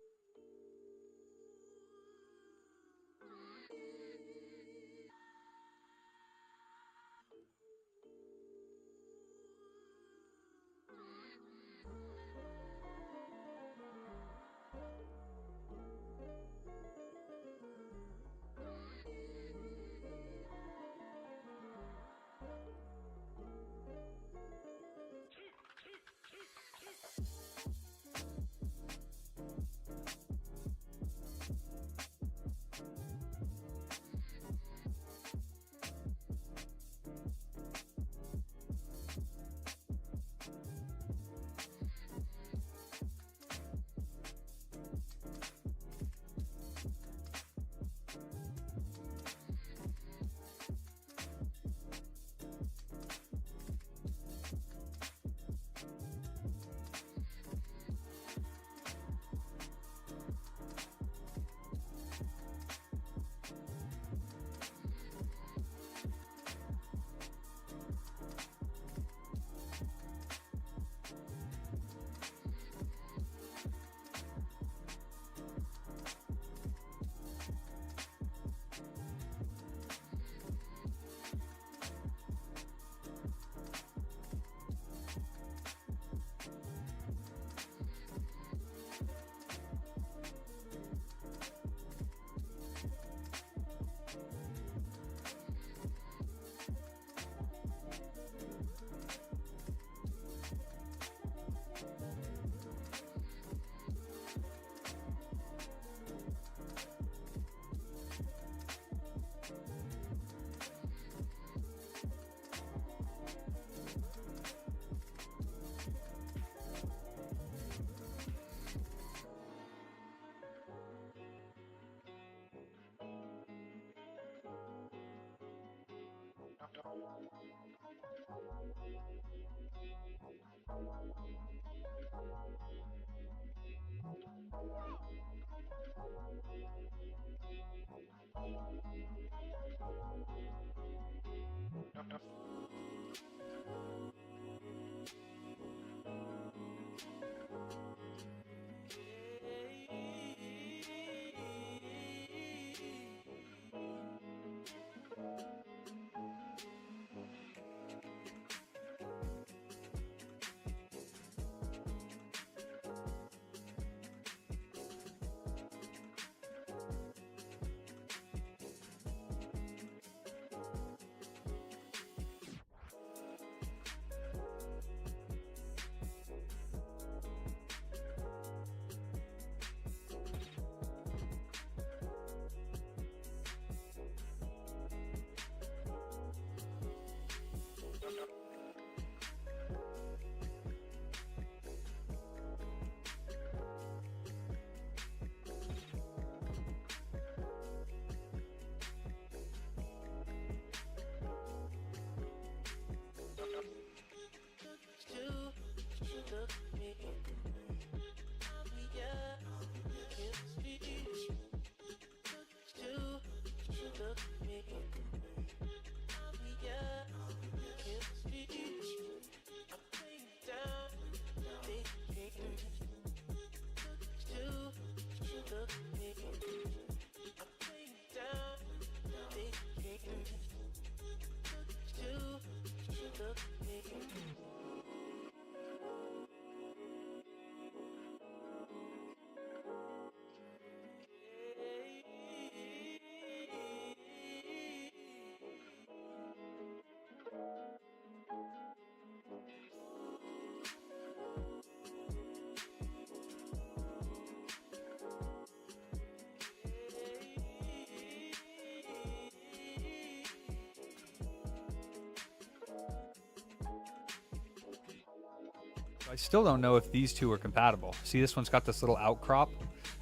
I still don't know if these two are compatible. See, this one's got this little outcrop,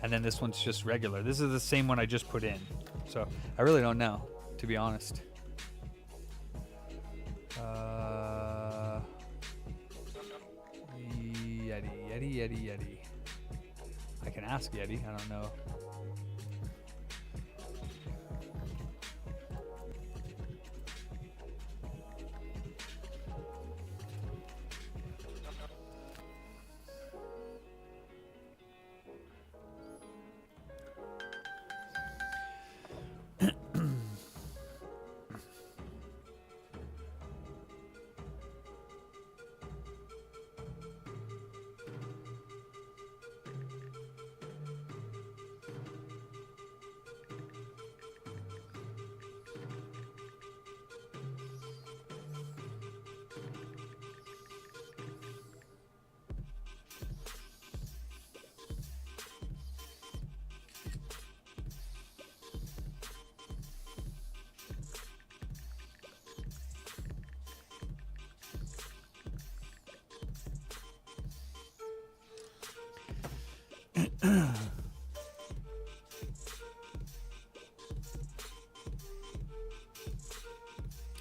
and then this one's just regular. This is the same one I just put in. So I really don't know, to be honest. Yeti. I can ask Yeti, I don't know.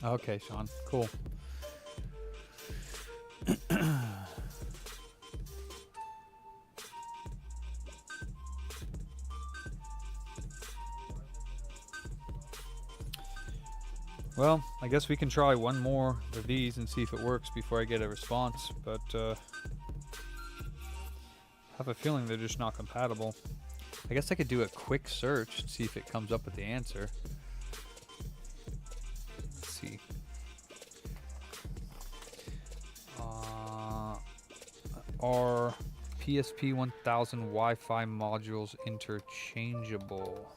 Okay, Sean. Cool. Well, I guess we can try one more of these and see if it works before I get a response, but I have a feeling they're just not compatible. I guess I could do a quick search and see if it comes up with the answer. Let's see. Are PSP 1000 Wi-Fi modules interchangeable?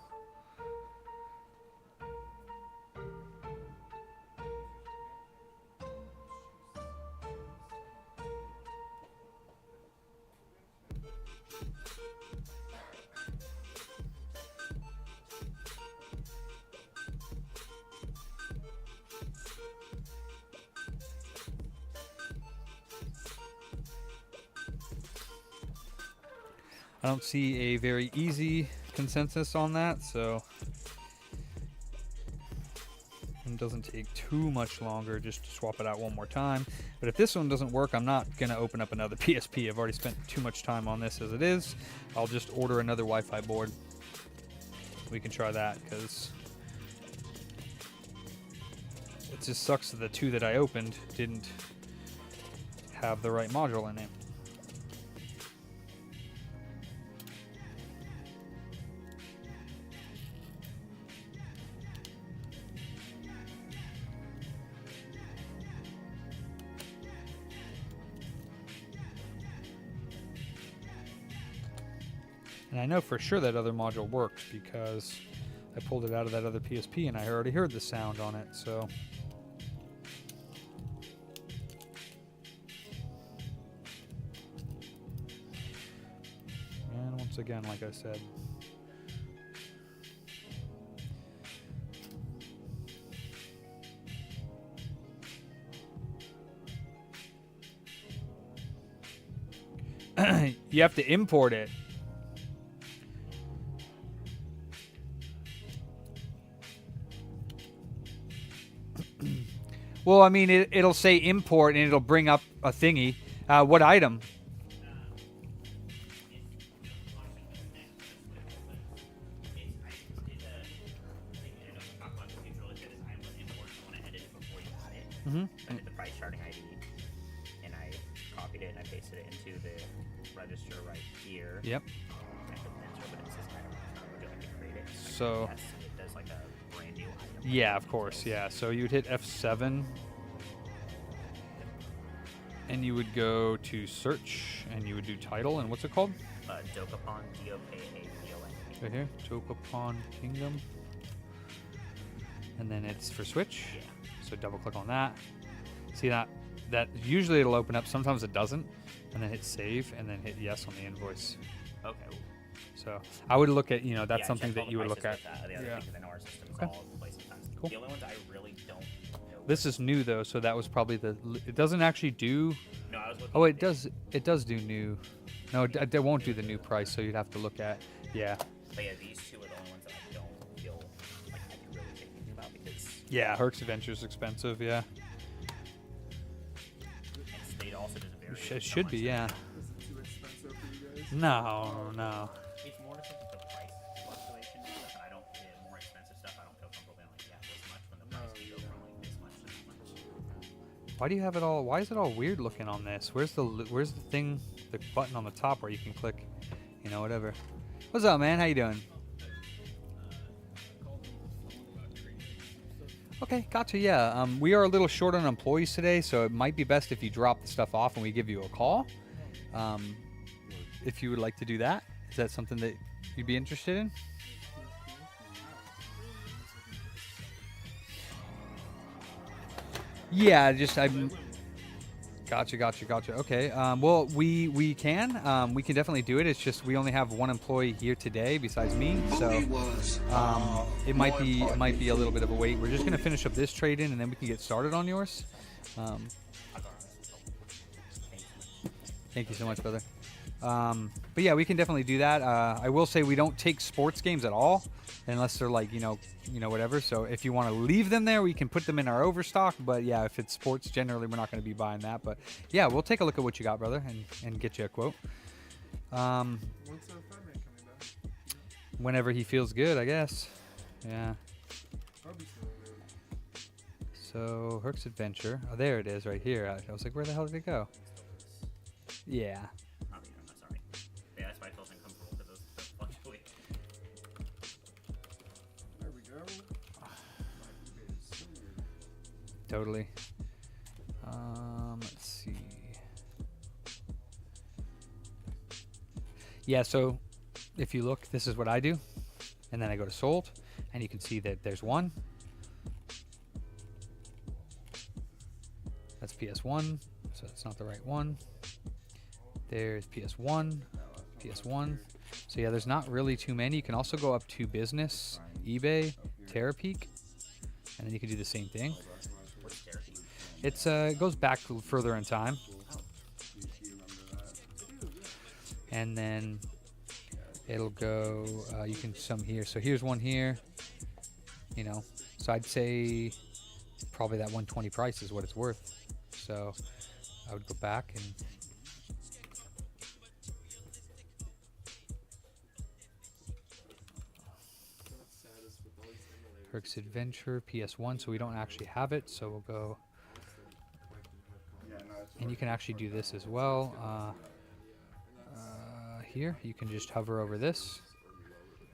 I don't see a very easy consensus on that, so and doesn't take too much longer just to swap it out one more time. But if this one doesn't work, I'm not going to open up another PSP. I've already spent too much time on this as it is. I'll just order another Wi-Fi board. We can try that, because it just sucks that the two that I opened didn't have the right module in it. And I know for sure that other module worked because I pulled it out of that other PSP and I already heard the sound on it, so. And once again, like I said, you have to import it. Well, I mean, it'll say import and it'll bring up a thingy. What item? I did the price charting ID, and I copied it and I pasted it into the register right here. Yep. And then but it says would you like to create it? So. Yes, it does like a brand new item. Yeah, of course. Yeah. So you'd hit F7, and you would go to search, and you would do title, and what's it called? Dokapon, D-O-K-A-P-O-N. Right here, Dokapon Kingdom, and then it's for Switch. Yeah. So double click on that. See that usually it'll open up. Sometimes it doesn't, and then hit save, and then hit yes on the invoice. Okay. So I would look at that's Yeah, something check all that the you would look at. prices with that. The other things in our system is Okay. all over the place sometimes. Cool. The only ones I really don't know. This is new though, so that was probably it doesn't actually do. No, I was looking. Oh, at it does. It does do new. No, it won't do the new price, so you'd have to look at. Yeah. But yeah, these two are the only ones that I don't feel like I can really get anything about because Yeah, Herc's Adventure's expensive. Yeah. they also just vary. It should be. Yeah. Is it too expensive for you guys? No, no. It's more just like the price fluctuation and stuff, and I don't get more expensive stuff. I don't feel comfortable being like, yeah, this much when the price can go from like this much to this much. Why do you have it all? Why is it all weird looking on this? Where's the thing, the button on the top where you can click, whatever. What's up, man? How you doing? Okay, gotcha. Yeah, we are a little short on employees today, so it might be best if you drop the stuff off and we give you a call. If you would like to do that, is that something that you'd be interested in? Yeah, Gotcha. Okay. Well, we can definitely do it. It's just we only have one employee here today besides me, so it might be a little bit of a wait. We're just gonna finish up this trade in, and then we can get started on yours. Thank you so much, brother. But yeah, we can definitely do that. I will say we don't take sports games at all, unless they're like whatever. So if you want to leave them there, we can put them in our overstock. But yeah, if it's sports, generally we're not going to be buying that. But yeah, we'll take a look at what you got, brother, and get you a quote. When's the Fat Man coming back? Whenever he feels good, I guess. Yeah. Probably so. So Herc's Adventure. Oh, there it is, right here. I was like, where the hell did it go? Yeah. Oh, yeah, I'm sorry. Yeah, that's why I felt uncomfortable because those fluctuate. There we go. Totally. Let's see. Yeah, so if you look, this is what I do. And then I go to sold, and you can see that there's one. That's PS1, so that's not the right one. There's PS1, PS1. So yeah, there's not really too many. You can also go up to business, eBay, Terapeak, and then you can do the same thing. It's it goes back further in time. And then it'll go, you can some here. So here's one here, so I'd say probably that 120 price is what it's worth. So I would go back and Saddest with all these emulators. Herc's Adventure PS1. So we don't actually have it. So we'll go, and you can actually do this as well. Here you can just hover over this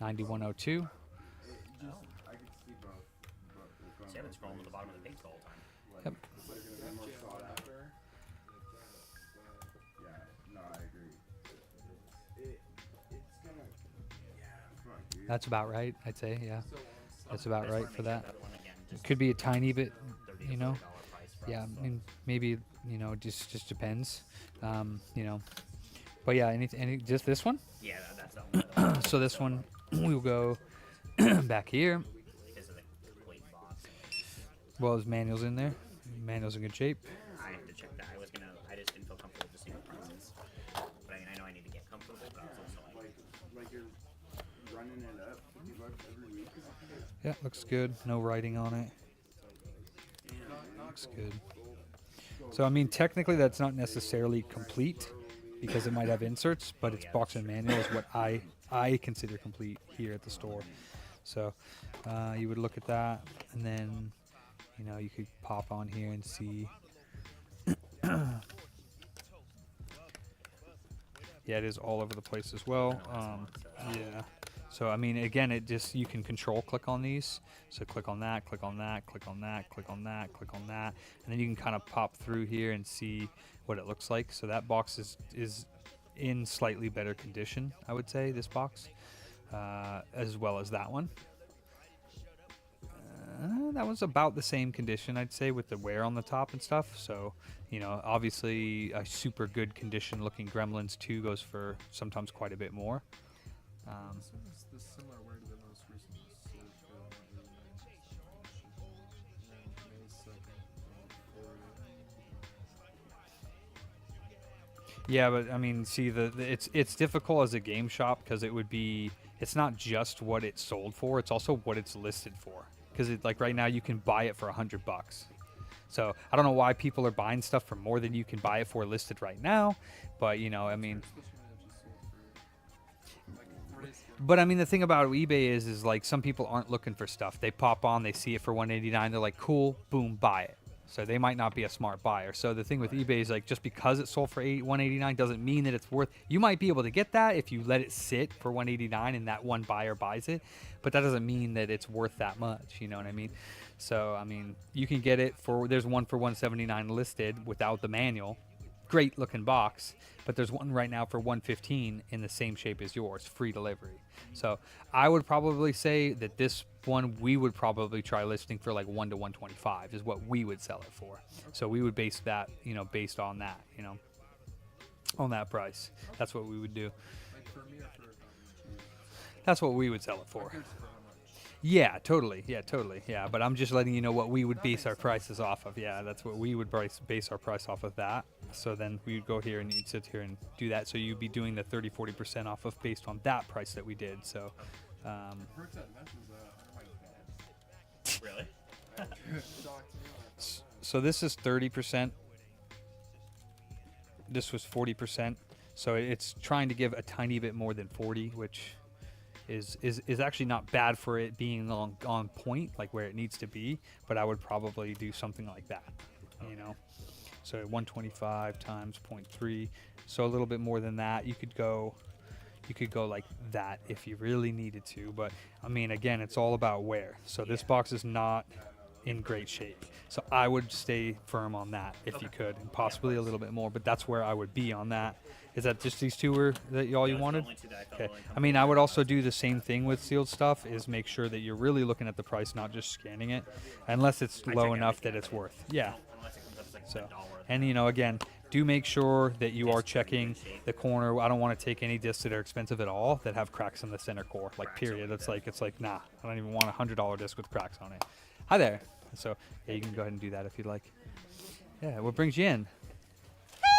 9102. See, I've been scrolling to the bottom of the page the whole time. Yep. That's about right, I'd say. Yeah, that's about right for that. That one again, just Could be a tiny bit, $30 you know. to $40 price for Yeah, us, I so. mean, maybe, you know, just depends. You know, but yeah, any just this one. Yeah, that's the one. So this one we'll go back here. Because of the complete box. Well, there's manuals in there. Manuals in good shape. I have to check that. I just didn't feel comfortable just seeing the prices. But I mean, I know I need to get comfortable, but I was also like, Like you're running it up $50 every week. Yeah, looks good. No writing on it. Looks good. So I mean, technically that's not necessarily complete because it might have inserts, but its box and manual is what I consider complete here at the store. So you would look at that, and then you know you could pop on here and see. Yeah, it is all over the place as well. Yeah. So I mean, again, it just you can control click on these. So click on that, click on that, click on that, click on that, click on that, and then you can kind of pop through here and see what it looks like. So that box is in slightly better condition, I would say, this box, as well as that one. That was about the same condition, I'd say, with the wear on the top and stuff. So, you know, obviously a super good condition looking Gremlins 2 goes for sometimes quite a bit more. This one is the similar word to the most recent search for May 2nd, Yeah, but I mean, see, it's difficult as a game shop because it's not just what it's sold for; it's also what it's listed for. Because like right now, you can buy it for $100. So I don't know why people are buying stuff for more than you can buy it for listed right now, but you know, I mean. But I mean, the thing about eBay is like some people aren't looking for stuff. They pop on, they see it for $189, they're like, cool, boom, buy it. So they might not be a smart buyer. So the thing with eBay is like just because it sold for $189 doesn't mean that it's worth. You might be able to get that if you let it sit for $189 and that one buyer buys it, but that doesn't mean that it's worth that much. You know what I mean? So I mean, you can get it for. There's one for $179 listed without the manual. Great looking box, but there's one right now for $115 in the same shape as yours, free delivery. So I would probably say that this one we would probably try listing for like $1 to $125 is what we would sell it for. So we would base that, you know, based on that, you know, on that price. That's what we would do. like for me or for That's what we would sell it for. how much? Yeah, totally. Yeah, but I'm just letting you know what we would base our prices off of. Yeah, that's what we would base our price off of that. So then we would go here and you'd sit here and do that. So you'd be doing the 30-40% off of based on that price that we did. So, Herc's Adventures, oh my god. really? Shocked me on that. so this is 30%. This was 40%. So it's trying to give a tiny bit more than 40, which is actually not bad for it being on point, like where it needs to be. But I would probably do something like that, you know. So 125 times 0.3, so a little bit more than that. You could go like that if you really needed to. But I mean, again, it's all about wear. So this box is not in great shape. So I would stay firm on that if you could, and possibly a little bit more. But that's where I would be on that. Is that just these two were that all you wanted? Okay. I mean, I would also do the same thing with sealed stuff. Is make sure that you're really looking at the price, not just scanning it, unless it's low enough that it's worth. Yeah. Unless it comes up as like So, $1. and you know, again, do make sure that you are checking the corner. I don't want to take any discs that are expensive at all that have cracks in the center core. Like period. It's like nah. I don't even want a $100 disc with cracks on it. Hi there. So yeah, you can go ahead and do that if you'd like. Yeah. What brings you in?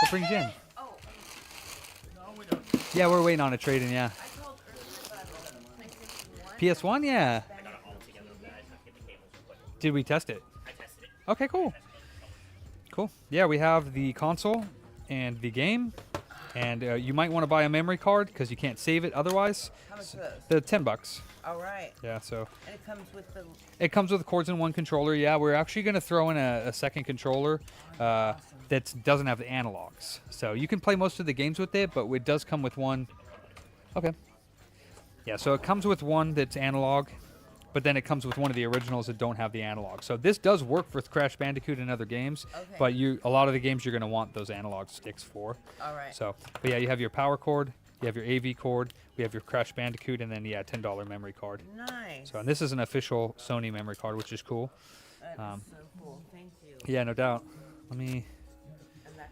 What brings you in? Yeah, we're waiting on a trade-in. Yeah. PS1. Yeah. I got it all together, but I just have to get the cables real quick. Did we test it? I tested it. Okay, cool. Cool. Yeah, we have the console and the game, and you might want to buy a memory card because you can't save it otherwise. How much is this? The $10. All right. Yeah, so And it comes with the. it comes with cords and one controller. Yeah, we're actually going to throw in a second controller that doesn't have the analogs. So you can play most of the games with it, but it does come with one. Okay. Yeah, so it comes with one that's analog, but then it comes with one of the originals that don't have the analog. So this does work with Crash Bandicoot and other games, Okay. but a lot of the games you're going to want those analog sticks for. All right. So, but yeah, you have your power cord, you have your AV cord, we have your Crash Bandicoot, and then $10 memory card. Nice. So, and this is an official Sony memory card, which is cool. That is so cool. Thank you. Yeah, no doubt. Let me. And that.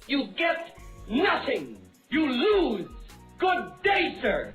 You get nothing. You lose. Good day, sir.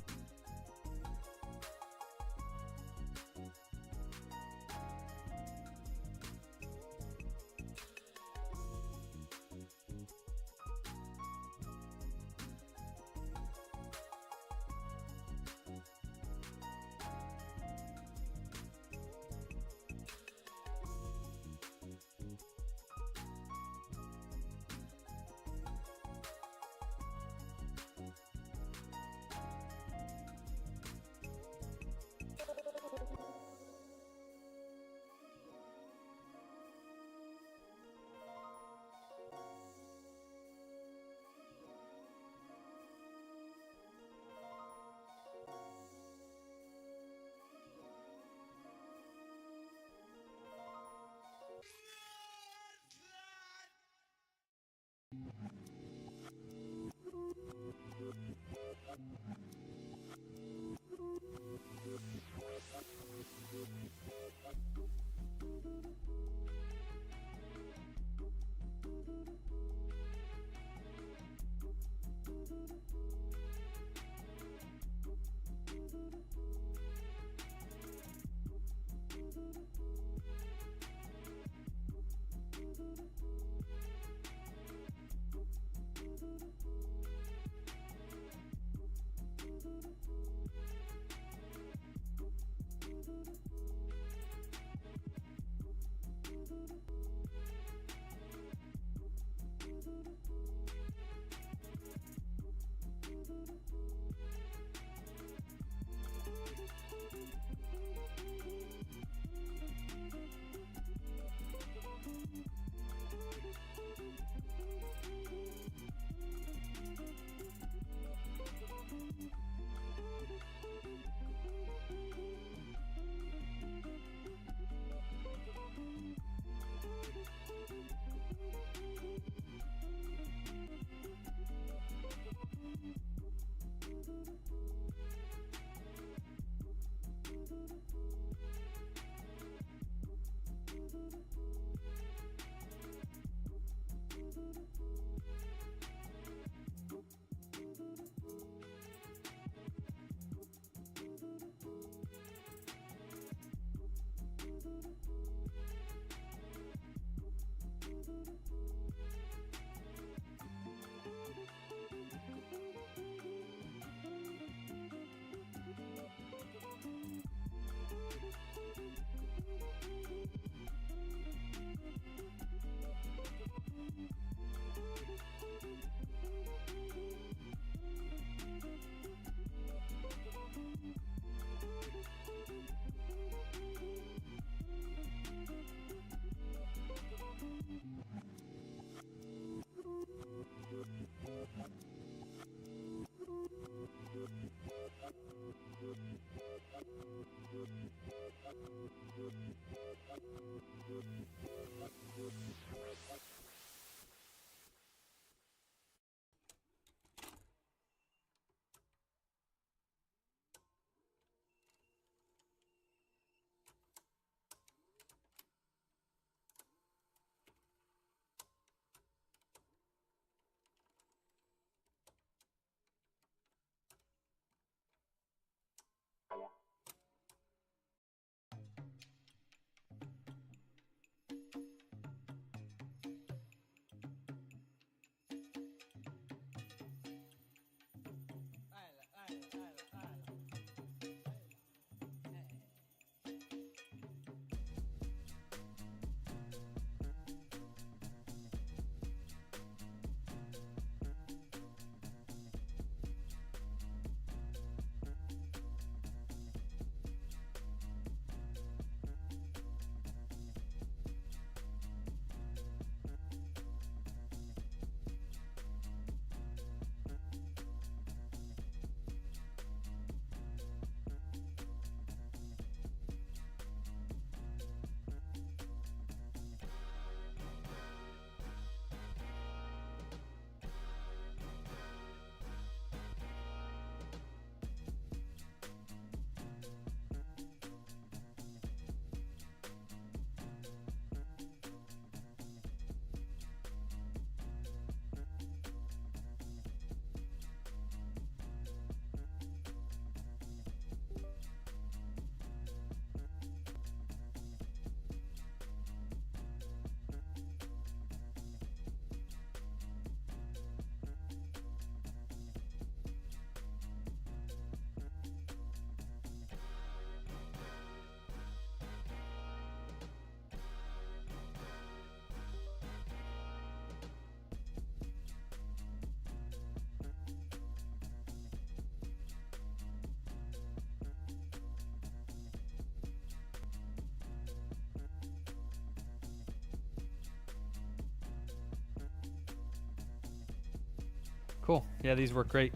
Cool. Yeah, these work great.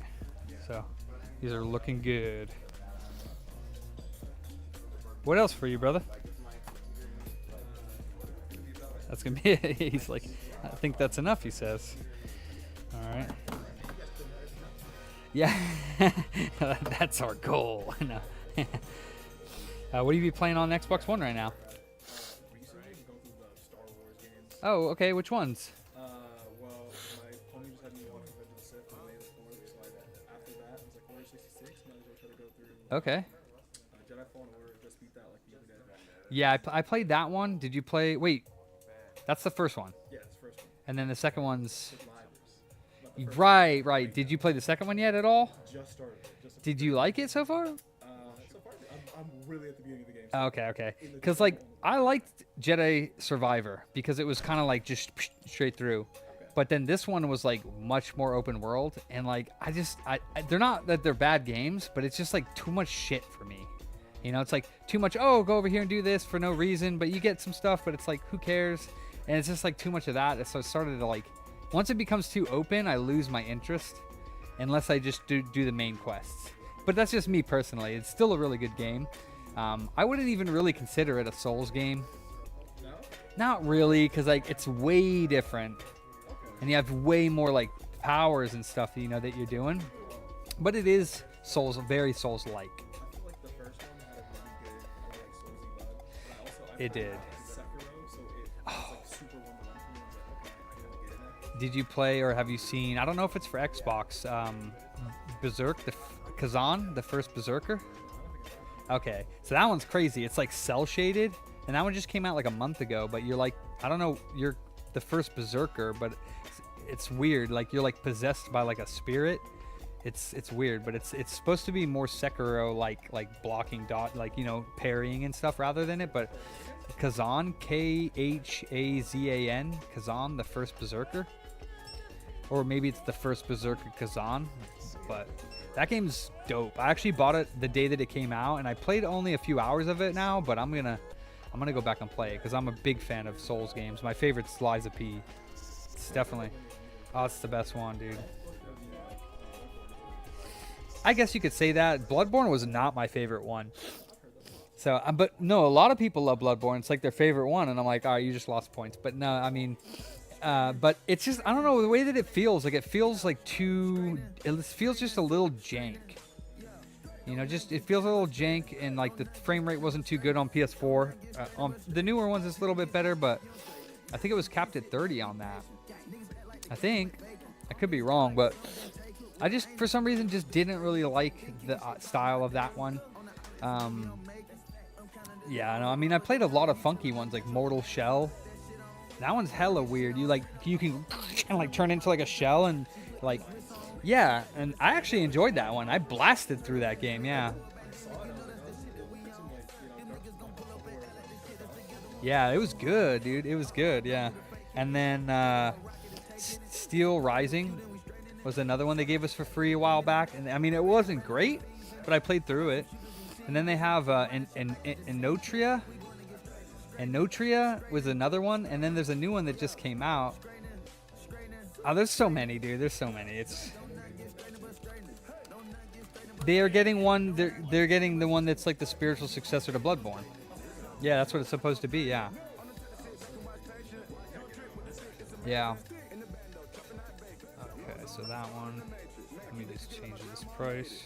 So these are looking good. What else for you, brother? That's gonna be it. He's like, I think that's enough, he says. All right. Yeah, that's our goal. No. What do you be playing on Xbox One right now? Oh, okay. Which ones? Well, my pony just had me watching Revenge of the Sith on May the 4th, so after that, I was like, Order 66, might as well try to go through Okay. Jedi Fallen Order, just beat that like the other day. Yeah, I played that one. Did you play? Wait, that's the first one. Yeah, it's the first one. And then the second one's. Survivors. Right. Did you play the second one yet at all? Just started. Did you like it so far? So far, I'm really at the beginning of the game. Okay. Because like I liked Jedi Survivor because it was kind of like just straight through, but then this one was like much more open world, and like I they're not that they're bad games, but it's just like too much shit for me. You know, it's like too much. Oh, go over here and do this for no reason, but you get some stuff, but it's like who cares? And it's just like too much of that. So I started to like, once it becomes too open, I lose my interest, unless I just do the main quests. But that's just me personally. It's still a really good game. I wouldn't even really consider it a Souls game. No? Not really, because like it's way different, and you have way more like powers and stuff, you know, that you're doing. But it is very Souls-like. I feel like the first one had a really good Soulsy vibe, but also It did. Sekiro, so it was like super one-to-one for me. I was like, okay, I gotta get in there. Did you play or have you seen? I don't know if it's for Xbox. Berserk, Kazan, the first Berserker. Okay, so that one's crazy. It's like cell shaded, and that one just came out like a month ago. But you're like, I don't know, you're the first Berserker, but it's weird. Like you're like possessed by like a spirit. It's weird, but it's supposed to be more Sekiro like blocking dot, like, you know, parrying and stuff rather than it. But Kazan, Khazan, Kazan, the first Berserker, or maybe it's the first Berserker Kazan. But that game's dope. I actually bought it the day that it came out, and I played only a few hours of it now. But I'm gonna go back and play it because I'm a big fan of Souls games. My favorite's Lies of P. It's definitely, it's the best one, dude. I guess you could say that. Bloodborne was not my favorite one. So, but no, a lot of people love Bloodborne. It's like their favorite one, and I'm like, all right, you just lost points. But no, I mean, but it's just, I don't know, the way that it feels, like it feels like it feels just a little jank. You know, just it feels a little jank, and like the frame rate wasn't too good on PS4. On the newer ones, it's a little bit better, but I think it was capped at 30 on that. I think. I could be wrong, but I just, for some reason, just didn't really like the style of that one. Yeah, no, I mean, I played a lot of funky ones like Mortal Shell. That one's hella weird. You can like turn into like a shell and like, yeah. And I actually enjoyed that one. I blasted through that game. Yeah. Yeah, it was good, dude. It was good. Yeah. And then Steel Rising was another one they gave us for free a while back. And I mean, it wasn't great, but I played through it. And then they have Enotria. Enotria was another one, and then there's a new one that just came out. Oh, there's so many, dude. There's so many. They are getting one. They're getting the one that's like the spiritual successor to Bloodborne. Yeah, that's what it's supposed to be. Yeah. Yeah. Okay, so that one. Let me just change this price.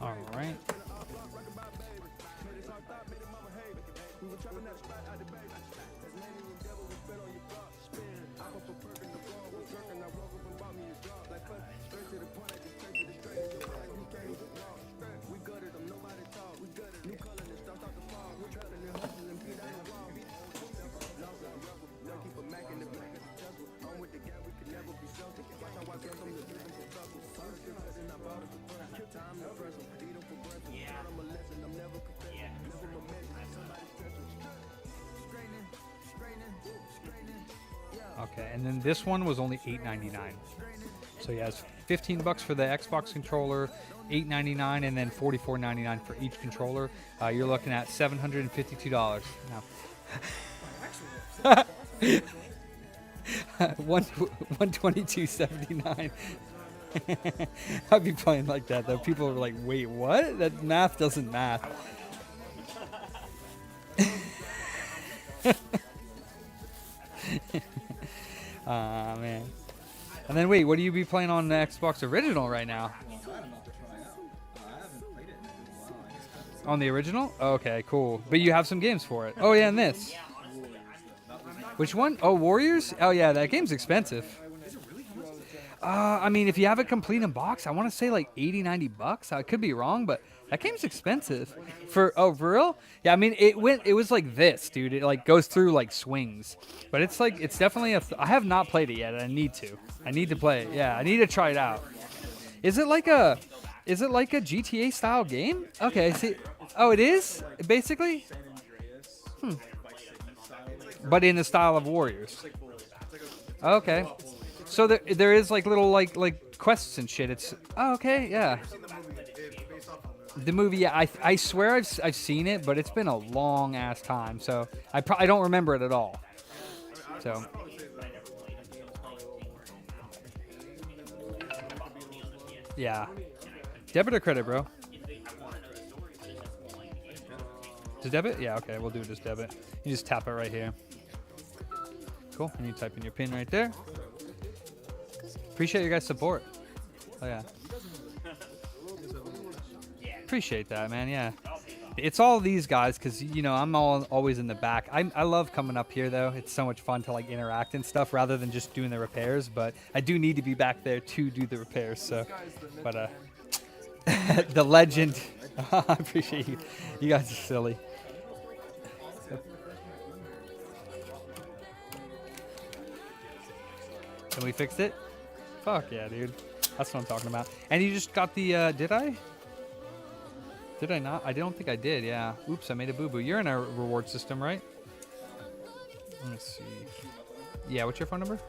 All right. Okay, and then this one was only $8.99. So yeah, it's $15 for the Xbox controller, $8.99, and then $44.99 for each controller. You're looking at $752 now. 122.79. I'd be playing like that though. People are like, "Wait, what? That math doesn't math." Man. And then wait, what do you be playing on the Xbox original right now? On the original? Okay, cool. But you have some games for it. Oh yeah, and this. Which one? Oh, Warriors? Oh yeah, that game's expensive. I mean, if you have it complete in box, I want to say like 80, 90 bucks. I could be wrong, but that game's expensive. For real? Yeah, I mean, it was like this, dude. It like goes through like swings. But it's like, it's definitely I have not played it yet. I need to. I need to play it. Yeah, I need to try it out. Is it like a GTA style game? Okay, see. Oh, it is? Basically? But in the style of Warriors. Okay. So there is like little like quests and shit. It's okay, yeah. The movie, yeah. I swear I've seen it, but it's been a long ass time, so I don't remember it at all. So. Yeah. Debit or credit, bro? Just debit? Yeah. Okay, we'll do just debit. You just tap it right here. Cool. And you type in your PIN right there. Appreciate your guys' support. Oh yeah. Appreciate that, man. Yeah. It's all these guys because you know I'm always in the back. I love coming up here though. It's so much fun to like interact and stuff rather than just doing the repairs. But I do need to be back there to do the repairs. So, but the legend. I appreciate you. You guys are silly. And we fixed it? Fuck yeah, dude. That's what I'm talking about. And you just got the, did I? Did I not? I don't think I did, yeah. Oops, I made a boo-boo. You're in our reward system, right? Let me see. Yeah, what's your phone number?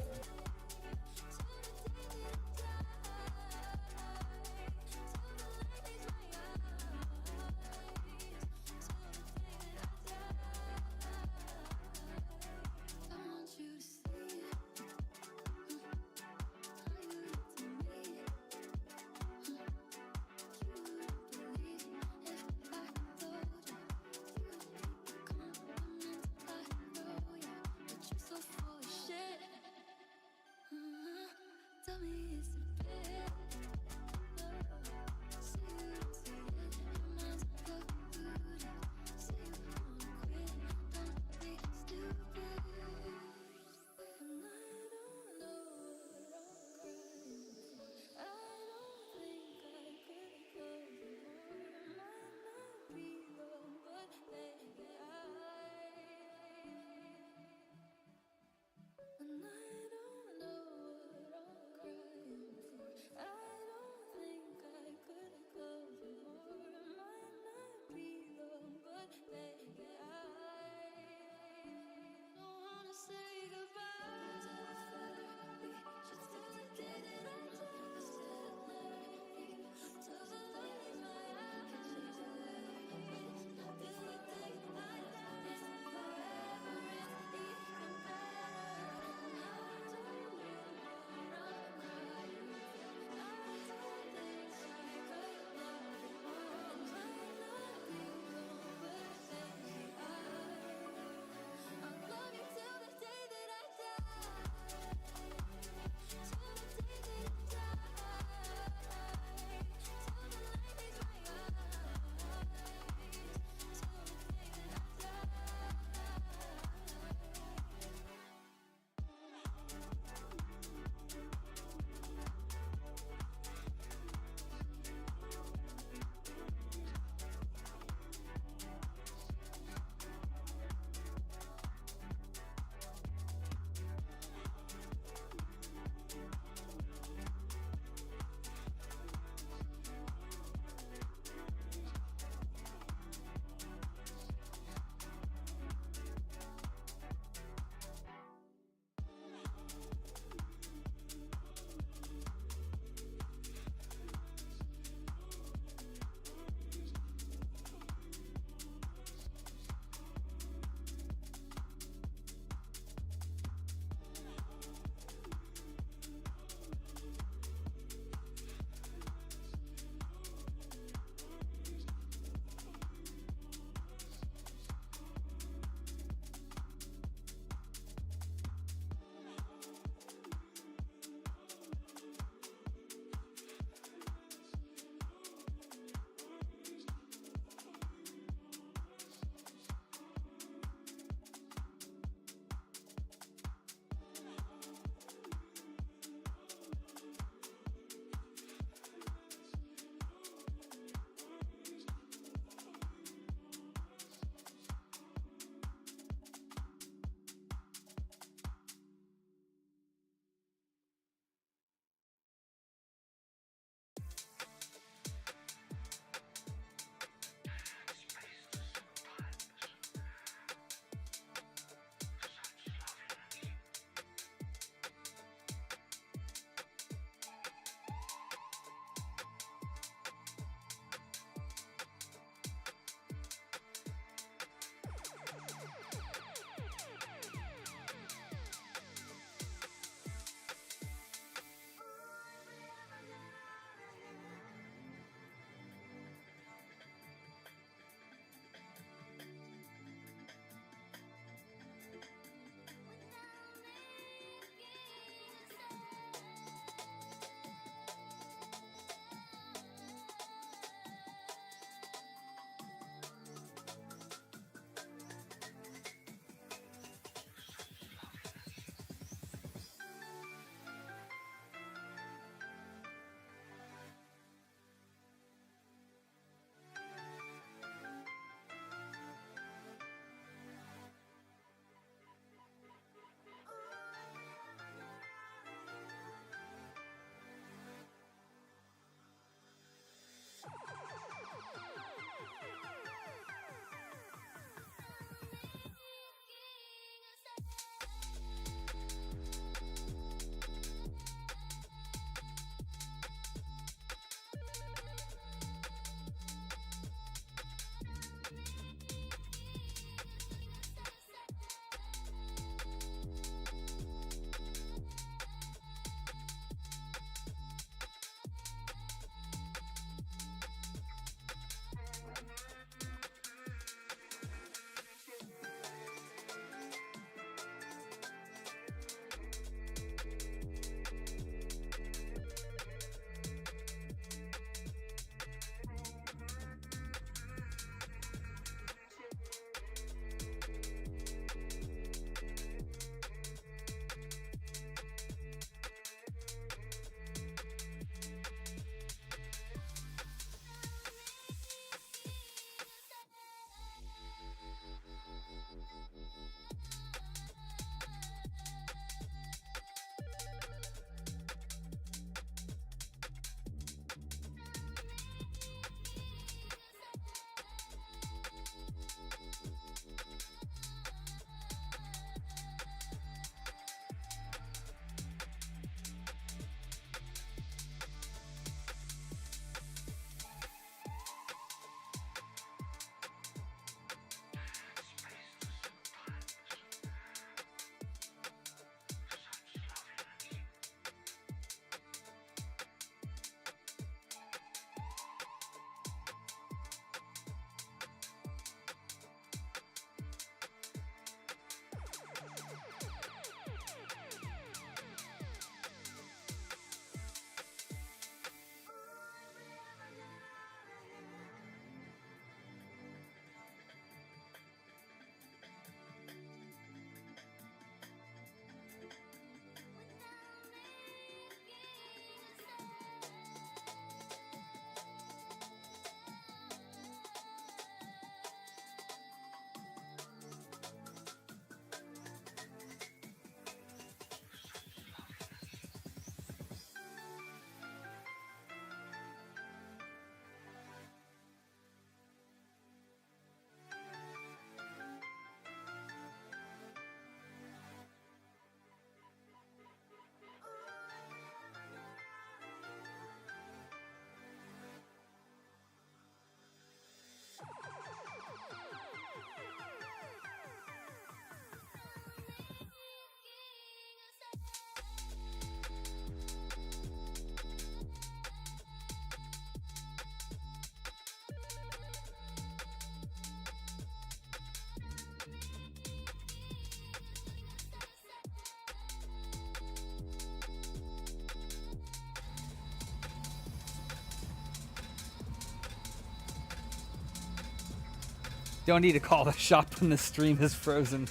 Don't need to call the shop when the stream is frozen.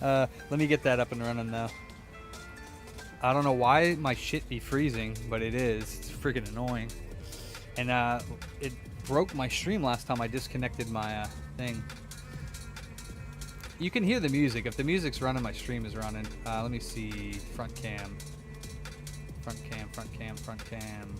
Let me get that up and running now. I don't know why my shit be freezing, but it is. It's freaking annoying. And it broke my stream last time I disconnected my thing. You can hear the music. If the music's running, my stream is running. Let me see. Front cam. Front cam, front cam, front cam.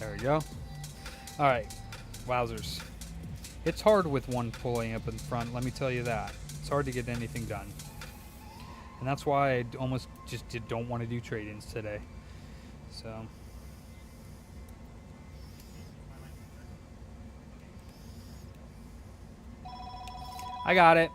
There we go. All right, wowzers. It's hard with one pulling up in front, let me tell you that. It's hard to get anything done. And that's why I almost just don't want to do trade-ins today. So. I got it.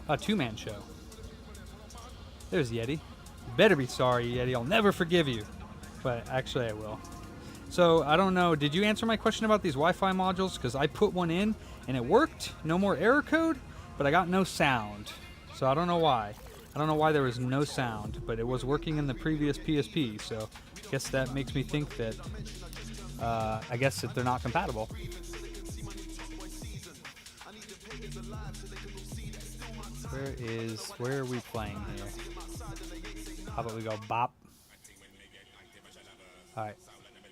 A two-man show. There's Yeti. You better be sorry, Yeti. I'll never forgive you. But actually, I will. So, I don't know. Did you answer my question about these Wi-Fi modules? Because I put one in, and it worked. No more error code, but I got no sound. So, I don't know why. I don't know why there was no sound, but it was working in the previous PSP. So, I guess that makes me think that, I guess that they're not compatible. Where are we playing here? How about we go bop? Alright.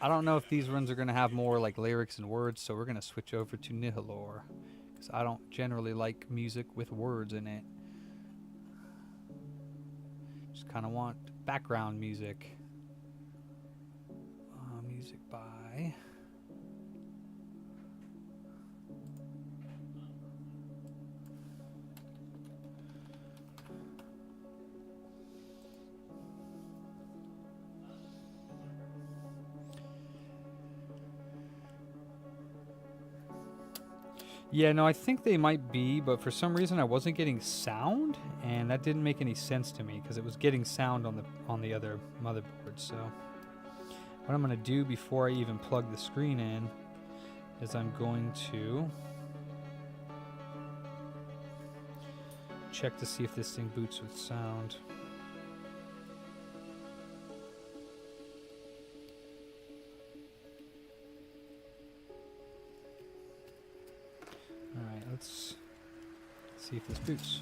I don't know if these runs are going to have more like lyrics and words, so we're going to switch over to Nihilor. Because I don't generally like music with words in it. Just kind of want background music. Music by... Yeah, no, I think they might be, but for some reason I wasn't getting sound, and that didn't make any sense to me because it was getting sound on the other motherboard. So what I'm going to do before I even plug the screen in is I'm going to check to see if this thing boots with sound. Alright, let's see if this boots.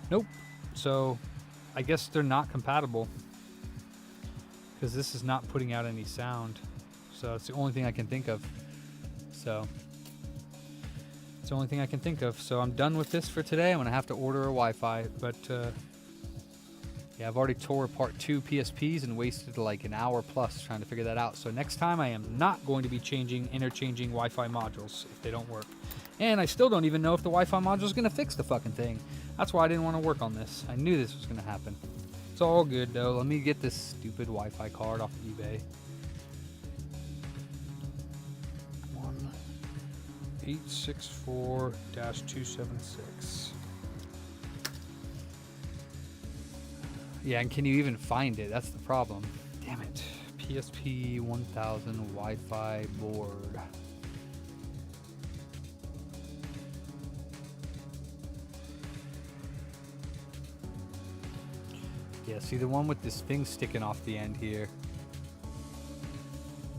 Nope. So, I guess they're not compatible. Because this is not putting out any sound. So, it's the only thing I can think of. So, it's the only thing I can think of. So, I'm done with this for today. I'm going to have to order a Wi-Fi. But, yeah, I've already tore apart 2 PSPs and wasted like an hour plus trying to figure that out. So next time I am not going to be interchanging Wi-Fi modules if they don't work. And I still don't even know if the Wi-Fi module is going to fix the fucking thing. That's why I didn't want to work on this. I knew this was going to happen. It's all good though. Let me get this stupid Wi-Fi card off of eBay. 1864-276. Yeah, and can you even find it? That's the problem. Damn it. PSP 1000 Wi-Fi board. Yeah, see the one with this thing sticking off the end here.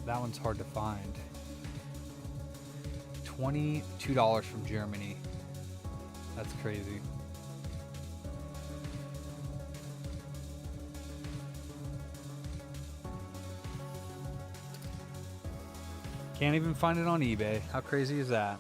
That one's hard to find. $22 from Germany. That's crazy. Can't even find it on eBay. How crazy is that?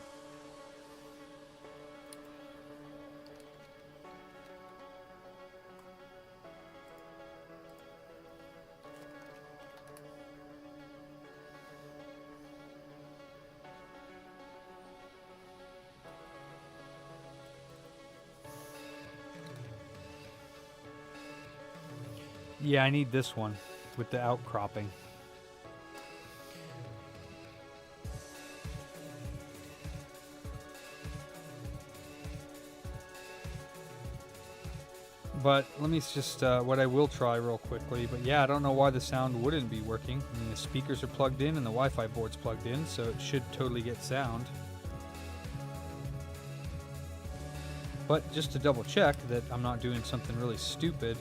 Yeah, I need this one with the outcropping. But let me just, what I will try real quickly, but yeah, I don't know why the sound wouldn't be working. I mean, the speakers are plugged in and the Wi-Fi board's plugged in, so it should totally get sound. But just to double check that I'm not doing something really stupid,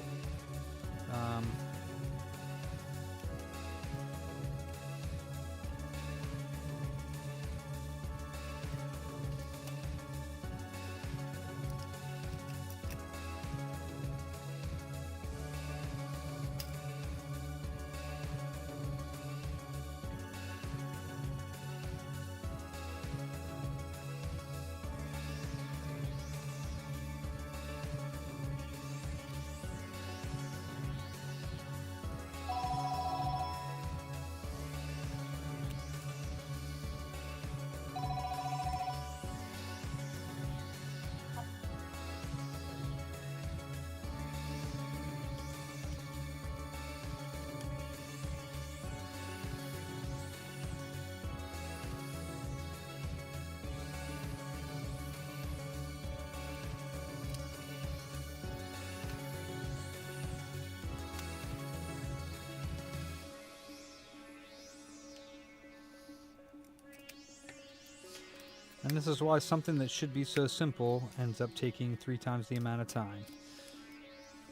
and this is why something that should be so simple ends up taking 3 times the amount of time.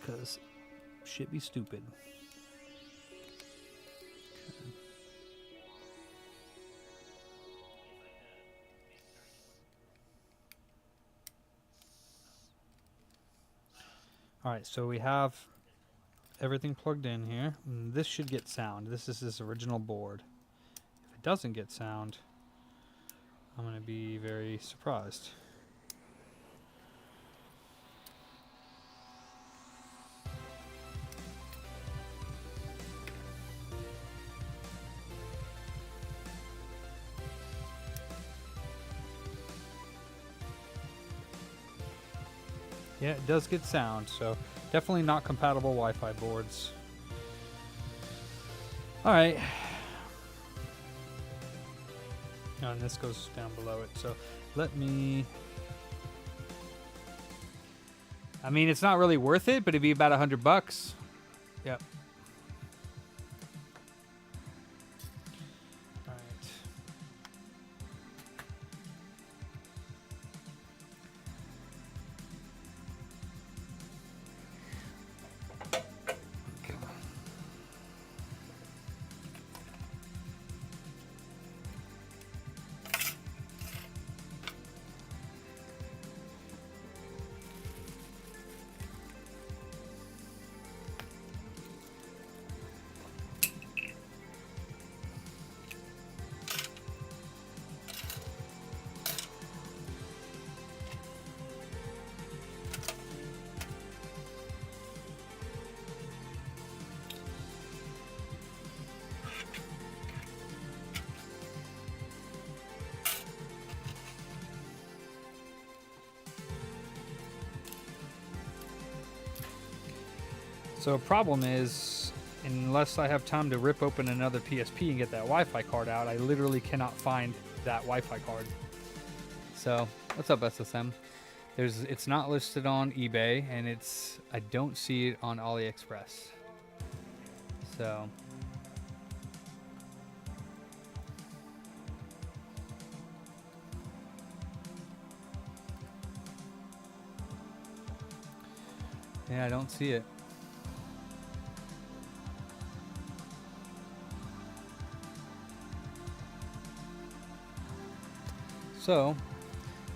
Because shit be stupid. Alright, so we have everything plugged in here. And this should get sound. This is his original board. If it doesn't get sound, I'm going to be very surprised. Yeah, it does get sound, so definitely not compatible Wi-Fi boards. Alright. Oh, and this goes down below it, so let me... I mean, it's not really worth it, but it'd be about $100. Yep. Alright. Okay. So problem is, unless I have time to rip open another PSP and get that Wi-Fi card out, I literally cannot find that Wi-Fi card. So, what's up, SSM? It's not listed on eBay, and I don't see it on AliExpress. So, yeah, I don't see it. So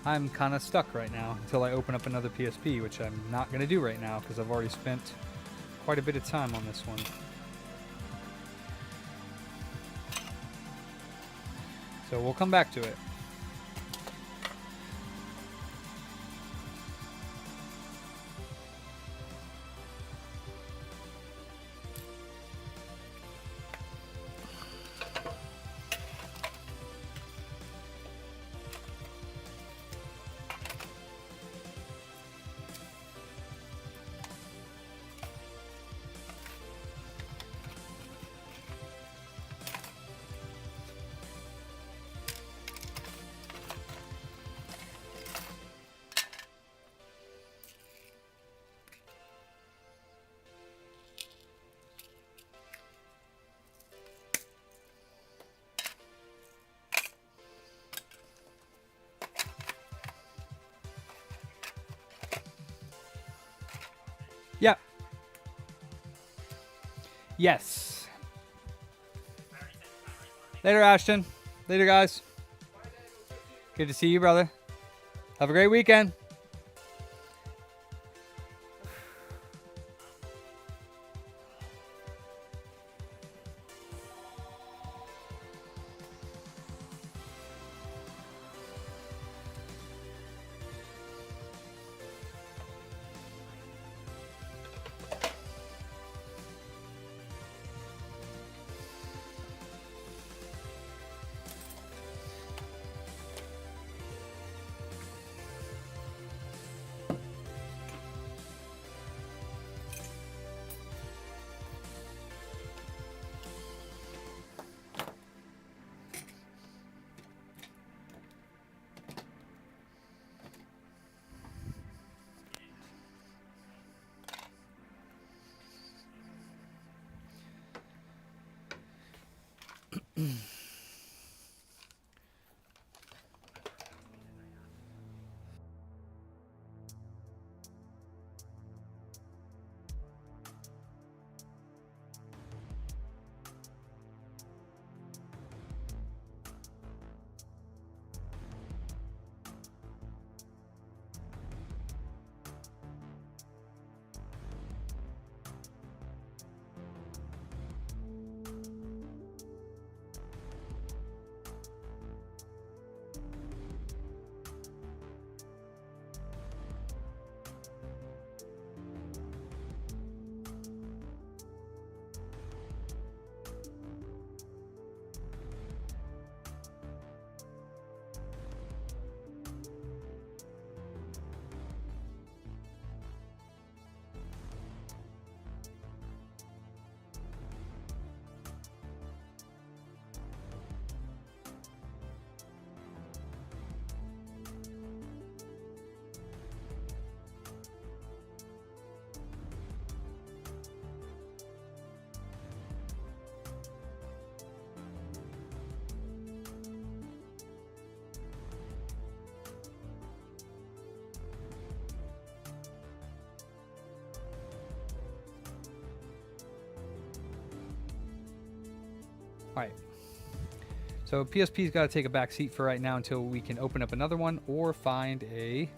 I'm kind of stuck right now until I open up another PSP, which I'm not going to do right now because I've already spent quite a bit of time on this one. So we'll come back to it. Yeah. Yes. Later, Ashton. Later, guys. Good to see you, brother. Have a great weekend. Alright, so PSP's got to take a back seat for right now until we can open up another one or find a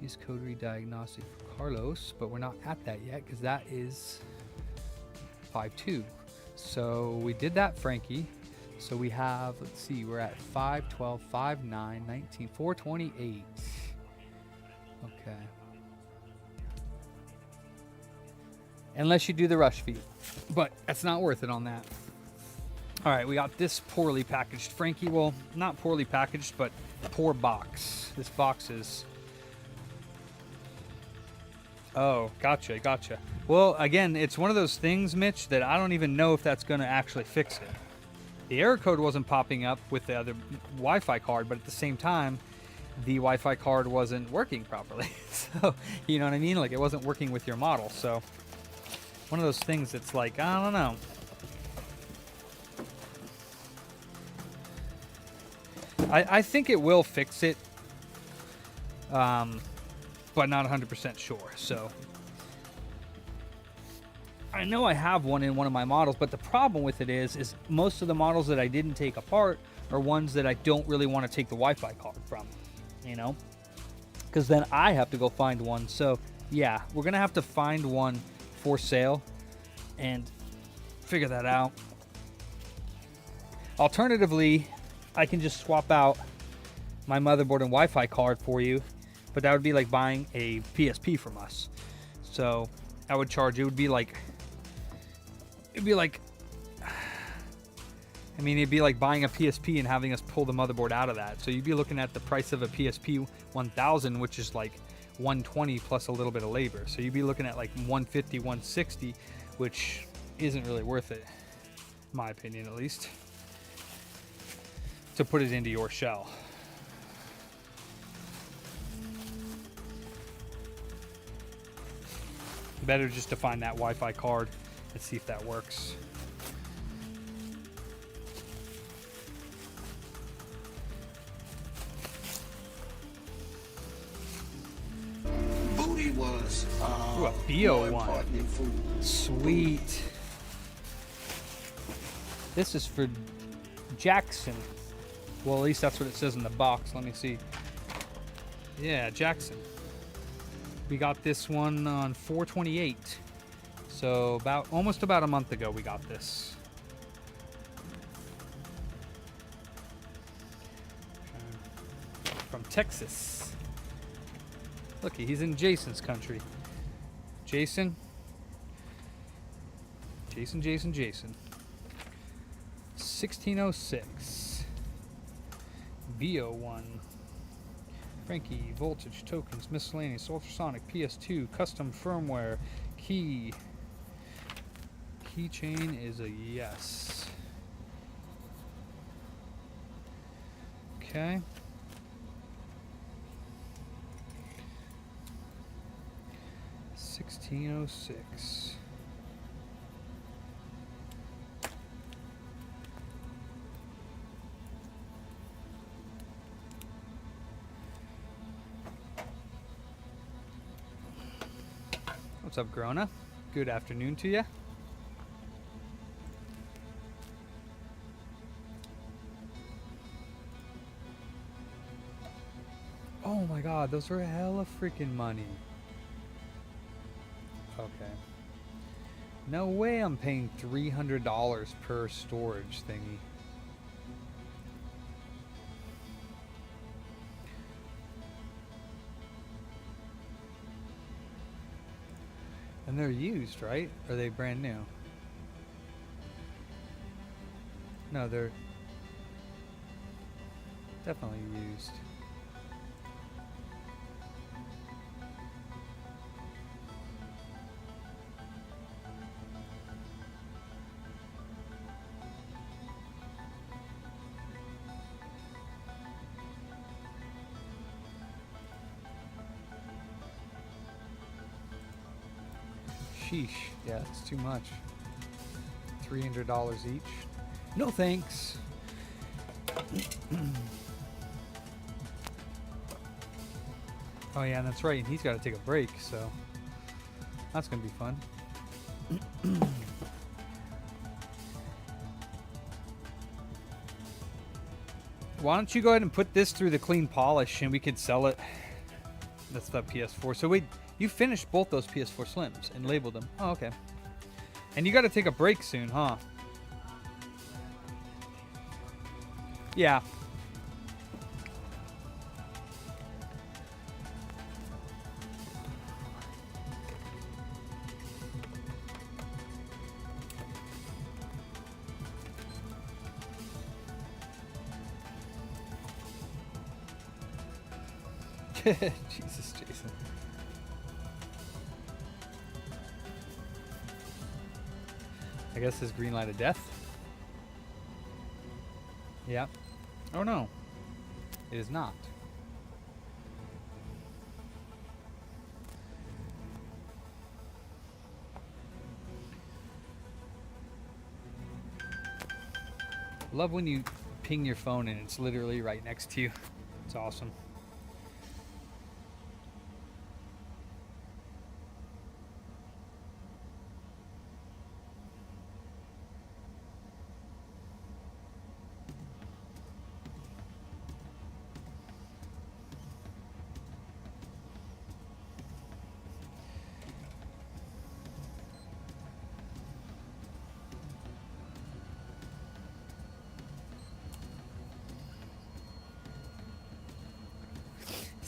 use coterie diagnostic for Carlos, but we're not at that yet because that is 5.2. So we did that, Frankie. So we have, let's see, we're at 5, 12, 5, 9, 19, 428. Okay. Unless you do the rush fee, but that's not worth it on that. All right, we got this poorly packaged Frankie. Well, not poorly packaged, but poor box. This box is... Oh, gotcha. Well, again, it's one of those things, Mitch, that I don't even know if that's going to actually fix it. The error code wasn't popping up with the other Wi-Fi card, but at the same time, the Wi-Fi card wasn't working properly. So, you know what I mean? Like, it wasn't working with your model, so... One of those things that's like, I don't know. I think it will fix it, but not 100% sure. So I know I have one in one of my models, but the problem with it is most of the models that I didn't take apart are ones that I don't really want to take the Wi-Fi card from, you know? Because then I have to go find one. So, yeah, we're going to have to find one for sale and figure that out. Alternatively, I can just swap out my motherboard and Wi-Fi card for you, but that would be like buying a PSP from us. So I would charge, it'd be like it'd be like buying a PSP and having us pull the motherboard out of that. So you'd be looking at the price of a PSP 1000, which is like 120 plus a little bit of labor. So you'd be looking at like 150, 160, which isn't really worth it, in my opinion at least, to put it into your shell. Better just to find that Wi-Fi card and see if that works. Booty was Ooh, a more BO1. important than food. Sweet. This is for Jackson. Well, at least that's what it says in the box. Let me see. Yeah, Jackson. We got this one on 4/28. So almost about a month ago we got this. From Texas. Look, he's in Jason's country. Jason. Jason. 1606. BO1. Frankie, voltage, tokens, miscellaneous, ultrasonic, PS2, custom firmware, key. Keychain is a yes. Okay. $16.06. What's up, Grona? Good afternoon to you. Oh my god, those are hella freaking money. Okay. No way I'm paying $300 per storage thingy. And they're used, right? Or are they brand new? No, they're definitely used. Sheesh. Yeah, it's too much. $300 each. No thanks. Oh yeah, that's right. And he's got to take a break, so that's gonna be fun. Why don't you go ahead and put this through the clean polish and we could sell it? That's the PS4. So wait, you finished both those PS4 Slims and labeled them. Oh, okay. And you got to take a break soon, huh? Yeah. Jesus, Jason. I guess this green light of death. Yeah. Oh no. It is not. Love when you ping your phone and it's literally right next to you. It's awesome.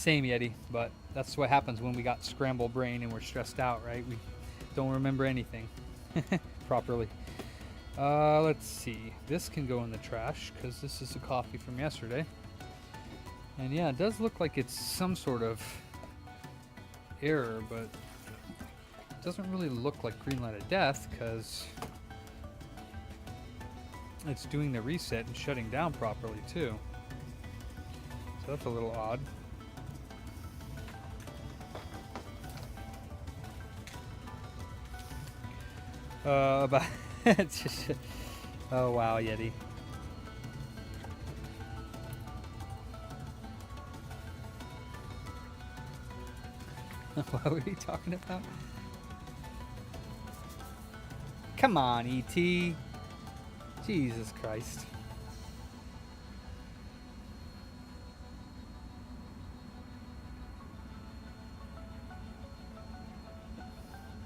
Same, Yeti, but that's what happens when we got scrambled brain and we're stressed out, right? We don't remember anything properly. Let's see. This can go in the trash because this is a coffee from yesterday. And yeah, it does look like it's some sort of error, but it doesn't really look like green light of death because it's doing the reset and shutting down properly too. So that's a little odd. About oh wow, Yeti. What were you talking about? Come on, E.T. Jesus Christ.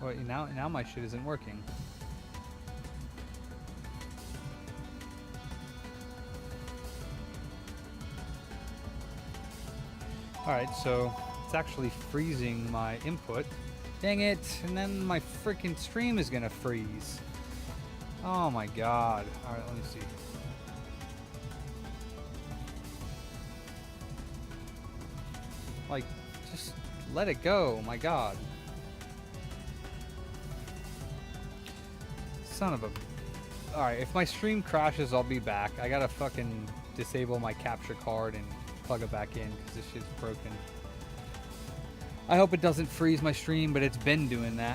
Wait, now my shit isn't working. Alright, so it's actually freezing my input. Dang it, and then my freaking stream is gonna freeze. Oh my god. Alright, let me see. Like, just let it go, my god. Son of a... Alright, if my stream crashes, I'll be back. I gotta fucking disable my capture card and plug it back in because this shit's broken. I hope it doesn't freeze my stream, but it's been doing that.